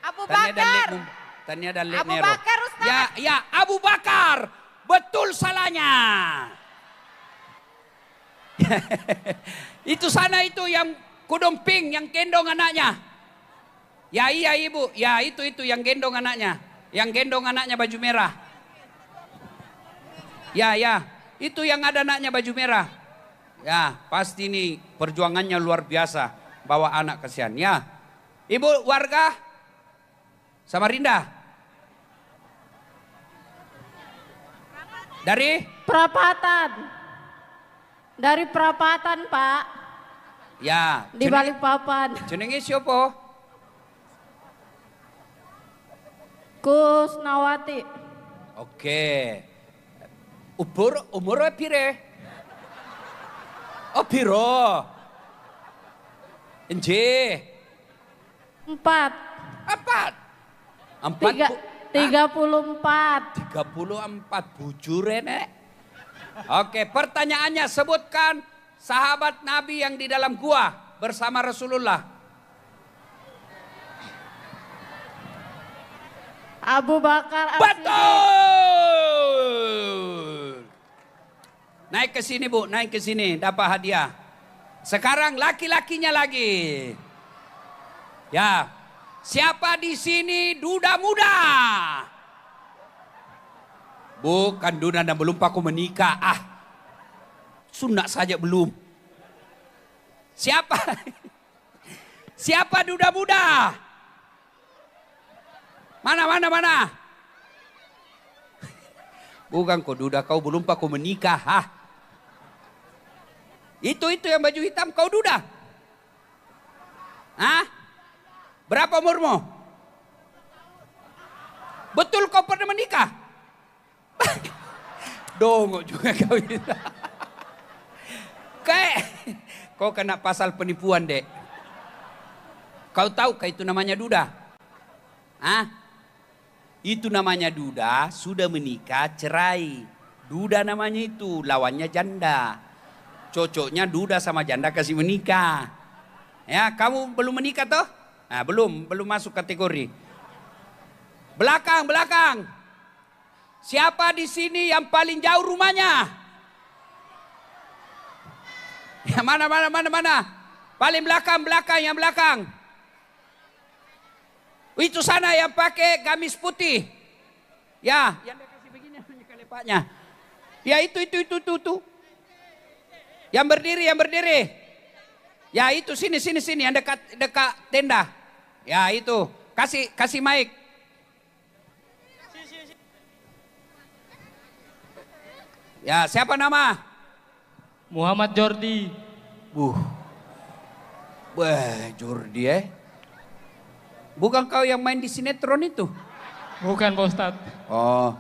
Abu Bakar. Tania dan Abu Bakar, Ustaz. Ya, Abu Bakar. Betul salahnya. Itu sana itu yang kudung pink, yang gendong anaknya. Ya iya Ibu, ya itu yang gendong anaknya. Yang gendong anaknya baju merah. Ya, itu yang ada anaknya baju merah. Ya, pasti ini perjuangannya luar biasa. Bawa anak kasihan. Ya, Ibu warga Samarinda. Dari? Perapatan. Dari Perapatan, Pak. Ya. Di Balikpapan. Jenenge siapa? Kusnawati. Oke. Umur pire? Oh piro? Enje. 4. 34. 34 bujur Nek. Oke, pertanyaannya sebutkan sahabat Nabi yang di dalam gua bersama Rasulullah. Abu Bakar As-Siddiq. Betul. Naik ke sini Bu, naik ke sini dapat hadiah. Sekarang laki-lakinya lagi. Ya. Siapa di sini duda muda? Bukan duda dan belum paku menikah. Sunat saja belum. Siapa? Siapa duda muda? Mana? Bukan kau duda, kau belum paku menikah. Itu yang baju hitam kau duda. Berapa umurmu? Betul kau pernah menikah? Dongok juga kau itu. Kau kena pasal penipuan Dek. Kau tahu kah itu namanya duda? Itu namanya duda, sudah menikah cerai. Duda namanya itu, lawannya janda. Cocoknya duda sama janda kasih menikah. Ya, kamu belum menikah toh? Nah, belum masuk kategori. Belakang. Siapa di sini yang paling jauh rumahnya? Ya, mana? Paling belakang, yang belakang. Itu sana yang pakai gamis putih. Ya, yang dia kasih begini namanya kelepaknya. Ya, itu. Yang berdiri. Ya, itu sini yang dekat tenda. Ya, itu. Kasih mic. Ya, siapa nama? Muhammad Jordi. Wah, Jordi Bukan kau yang main di sinetron itu? Bukan Pak Ustadz. Oh.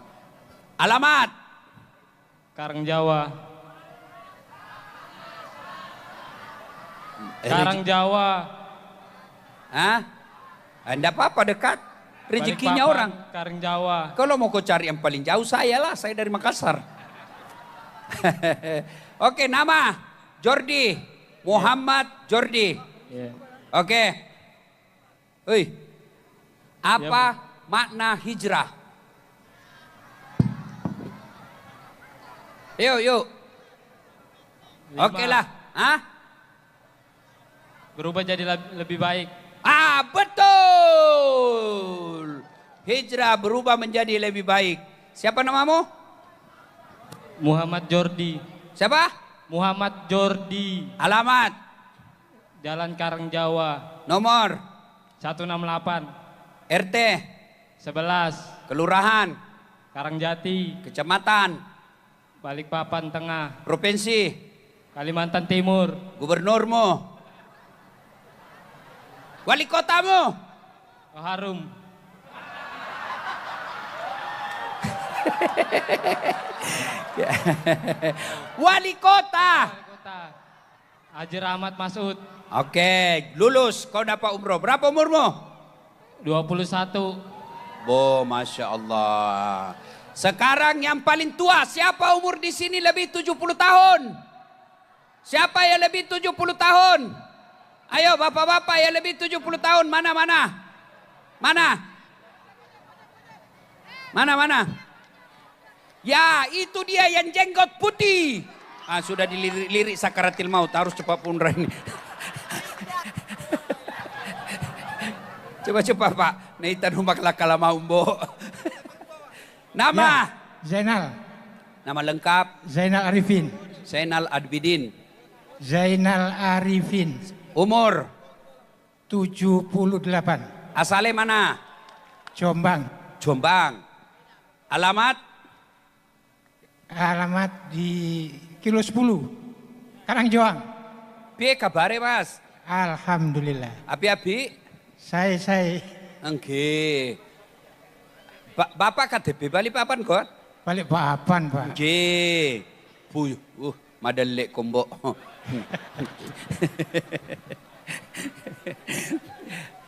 Alamat? Karangjawa. Karangjawa. Hah? Anda apa-apa dekat? Rezekinya Balikpapan, orang. Karangjawa. Kalau mau kau cari yang paling jauh saya lah, saya dari Makassar. Oke, nama Jordi. Muhammad Jordi. Yeah. Oke. Wih. Apa makna hijrah? Yuk. 5. Oke lah. Hah? Berubah jadi lebih baik. Betul. Hijrah berubah menjadi lebih baik. Siapa namamu? Muhammad Jordi. Siapa? Muhammad Jordi. Alamat? Jalan Karangjawa. Nomor? 168. RT? 11. Kelurahan? Karangjati. Kecamatan? Balikpapan Tengah. Provinsi? Kalimantan Timur. Gubernurmu? Wali kotamu? Harum. Wali kota. Kota. Haji Rahmat Masud. Oke, lulus. Kau dapat umroh. Berapa umurmu? 21. Masya Allah. Sekarang yang paling tua, siapa umur di sini lebih 70 tahun? Siapa yang lebih 70 tahun? Ayo bapak-bapak yang lebih 70 tahun, mana? Ya, itu dia yang jenggot putih. Sudah dilirik sakaratil maut, harus cepat umrah ini. Coba Pak, naitan humak lakala maumbo. Nama? Zainal. Nama lengkap? Zainal Arifin. Zainal Abidin. Zainal Arifin. Umur? 78. Asalnya mana? Jombang. Alamat? Alamat di Kilo 10. Karangjoang. Piye kabare Mas? Alhamdulillah. Api-api? Saya. Nggih. Bapak KTP Balikpapan kok? Balikpapan, Pak. Nggih. Madalek kombo.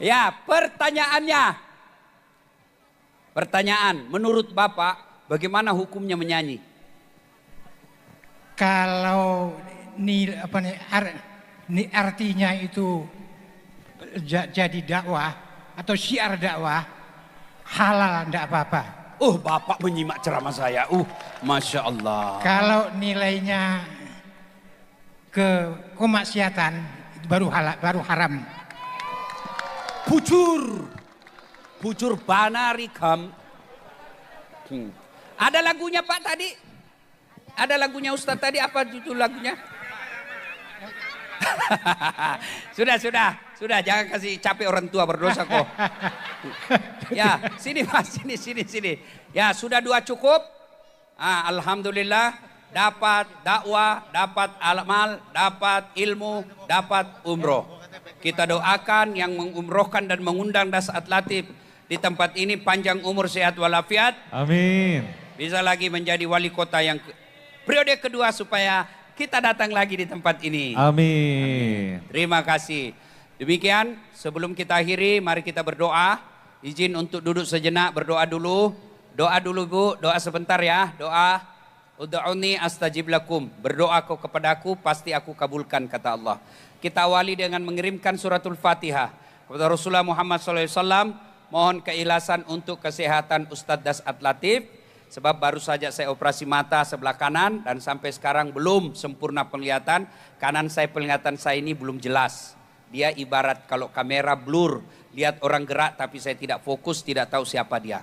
Ya, pertanyaan, menurut Bapak bagaimana hukumnya menyanyi? Kalau artinya itu jadi dakwah atau syiar dakwah, halal enggak apa-apa. Bapak menyimak ceramah saya. Masya Allah. Kalau nilainya ke kemaksiatan baru haram. Bujur banarikam. Ada lagunya Pak tadi? Ada lagunya Ustadz tadi, apa judul lagunya? Sudah, jangan kasih capek orang tua, berdosa kok. Ya, sini Mas, sini. Ya, sudah 2 cukup. Alhamdulillah, dapat dakwah, dapat amal, dapat ilmu, dapat umroh. Kita doakan yang mengumrohkan dan mengundang Dasat Latif di tempat ini panjang umur, sehat walafiat. Amin. Bisa lagi menjadi wali kota yang periode kedua supaya kita datang lagi di tempat ini. Amin. Terima kasih. Demikian, sebelum kita akhiri, mari kita berdoa. Izin untuk duduk sejenak, berdoa dulu. Doa dulu Bu, doa sebentar ya. Doa, ud'uni astajib lakum. Berdoa kau kepadaku, pasti aku kabulkan, kata Allah. Kita awali dengan mengirimkan suratul Fatihah kepada Rasulullah Muhammad SAW. Mohon keikhlasan untuk kesehatan Ustadz Dasat Latif. Sebab baru saja saya operasi mata sebelah kanan dan sampai sekarang belum sempurna penglihatan. Kanan saya, penglihatan saya ini belum jelas. Dia ibarat kalau kamera blur, lihat orang gerak tapi saya tidak fokus, tidak tahu siapa dia.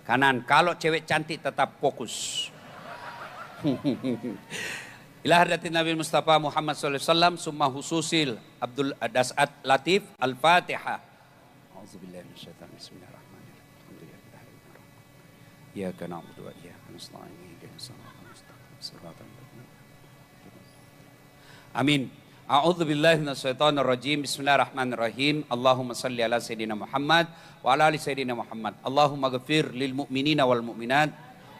Kanan, kalau cewek cantik tetap fokus. Ila hadratin Nabi Mustafa Muhammad SAW, summa hususil Abdul Dasat Latif, Al-Fatihah. A'udzubillahi minasyaitonir rajim. Iyyaka na'budu wa iyyaka nasta'in ihdinas siratal mustaqim siratal ladzina Amin. A'udzubillahi minasyaitonirrajim. Bismillahirrahmanirrahim. Allahumma salli ala sayyidina Muhammad wa ala ali sayyidina Muhammad. Allahumma ghafir lil mu'minina wal mu'minat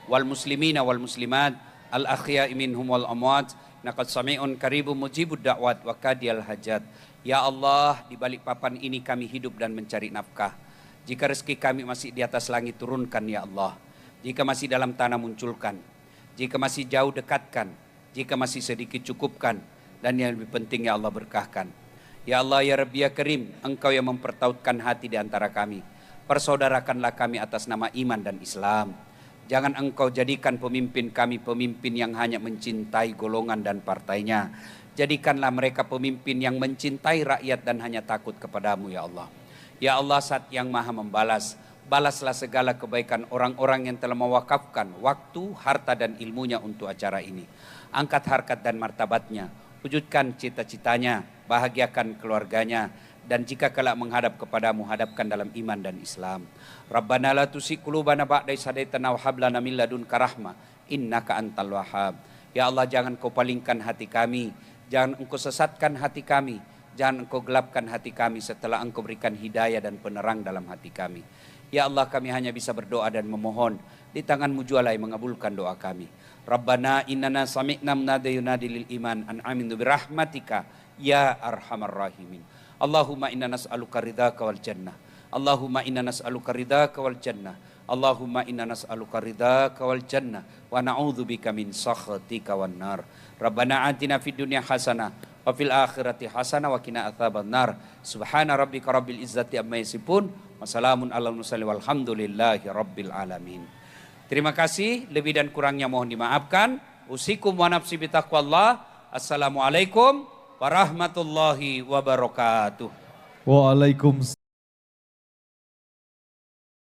wal muslimina wal muslimat al ahya'i minhum wal amwat. Innaka sami'un qaribun mujibud da'wat wa qadiyal hajat. Ya Allah, di balik papan ini kami hidup dan mencari nafkah. Jika rezeki kami masih di atas langit, turunkan ya Allah. Jika masih dalam tanah, munculkan. Jika masih jauh, dekatkan. Jika masih sedikit, cukupkan. Dan yang lebih penting ya Allah, berkahkan. Ya Allah, ya Rabbi, ya Karim, Engkau yang mempertautkan hati di antara kami. Persaudarakanlah kami atas nama iman dan Islam. Jangan Engkau jadikan pemimpin kami pemimpin yang hanya mencintai golongan dan partainya. Jadikanlah mereka pemimpin yang mencintai rakyat dan hanya takut kepadamu ya Allah. Ya Allah, Zat yang maha membalas, balaslah segala kebaikan orang-orang yang telah mewakafkan waktu, harta dan ilmunya untuk acara ini. Angkat harkat dan martabatnya, wujudkan cita-citanya, bahagiakan keluarganya, dan jika kelak menghadap kepadamu, hadapkan dalam iman dan Islam. Rabbana la tuzigh qulubana ba'da idh hadaitana wa hab lana min ladunka rahmah innaka antal wahhab. Ya Allah, jangan Kau palingkan hati kami, jangan Engkau sesatkan hati kami, jangan Engkau gelapkan hati kami setelah Engkau berikan hidayah dan penerang dalam hati kami. Ya Allah, kami hanya bisa berdoa dan memohon, di tangan-Mu jualah yang mengabulkan doa kami. Rabbana innana sami'na munadiyan yunadi lil iman an aminu birahmatika ya arhamar rahimin. Allahumma inna nas'aluka ridhaka wal jannah. Allahumma inna nas'aluka ridhaka wal jannah. Allahumma inna nas'aluka ridhaka wal jannah wa na'udzubika min sakhatika wan nar. Rabbana atina fid dunya hasanah wa fil akhirati hasanah wa qina adzaban nar. Subhana rabbika rabbil izzati amma yasifun wa salamun alal mursalin walhamdulillahi rabbil alamin. Terima kasih, lebih dan kurangnya mohon dimaafkan. Usikum wa nafsi bitaqwallah. Assalamualaikum warahmatullahi wabarakatuh. Waalaikumsalam.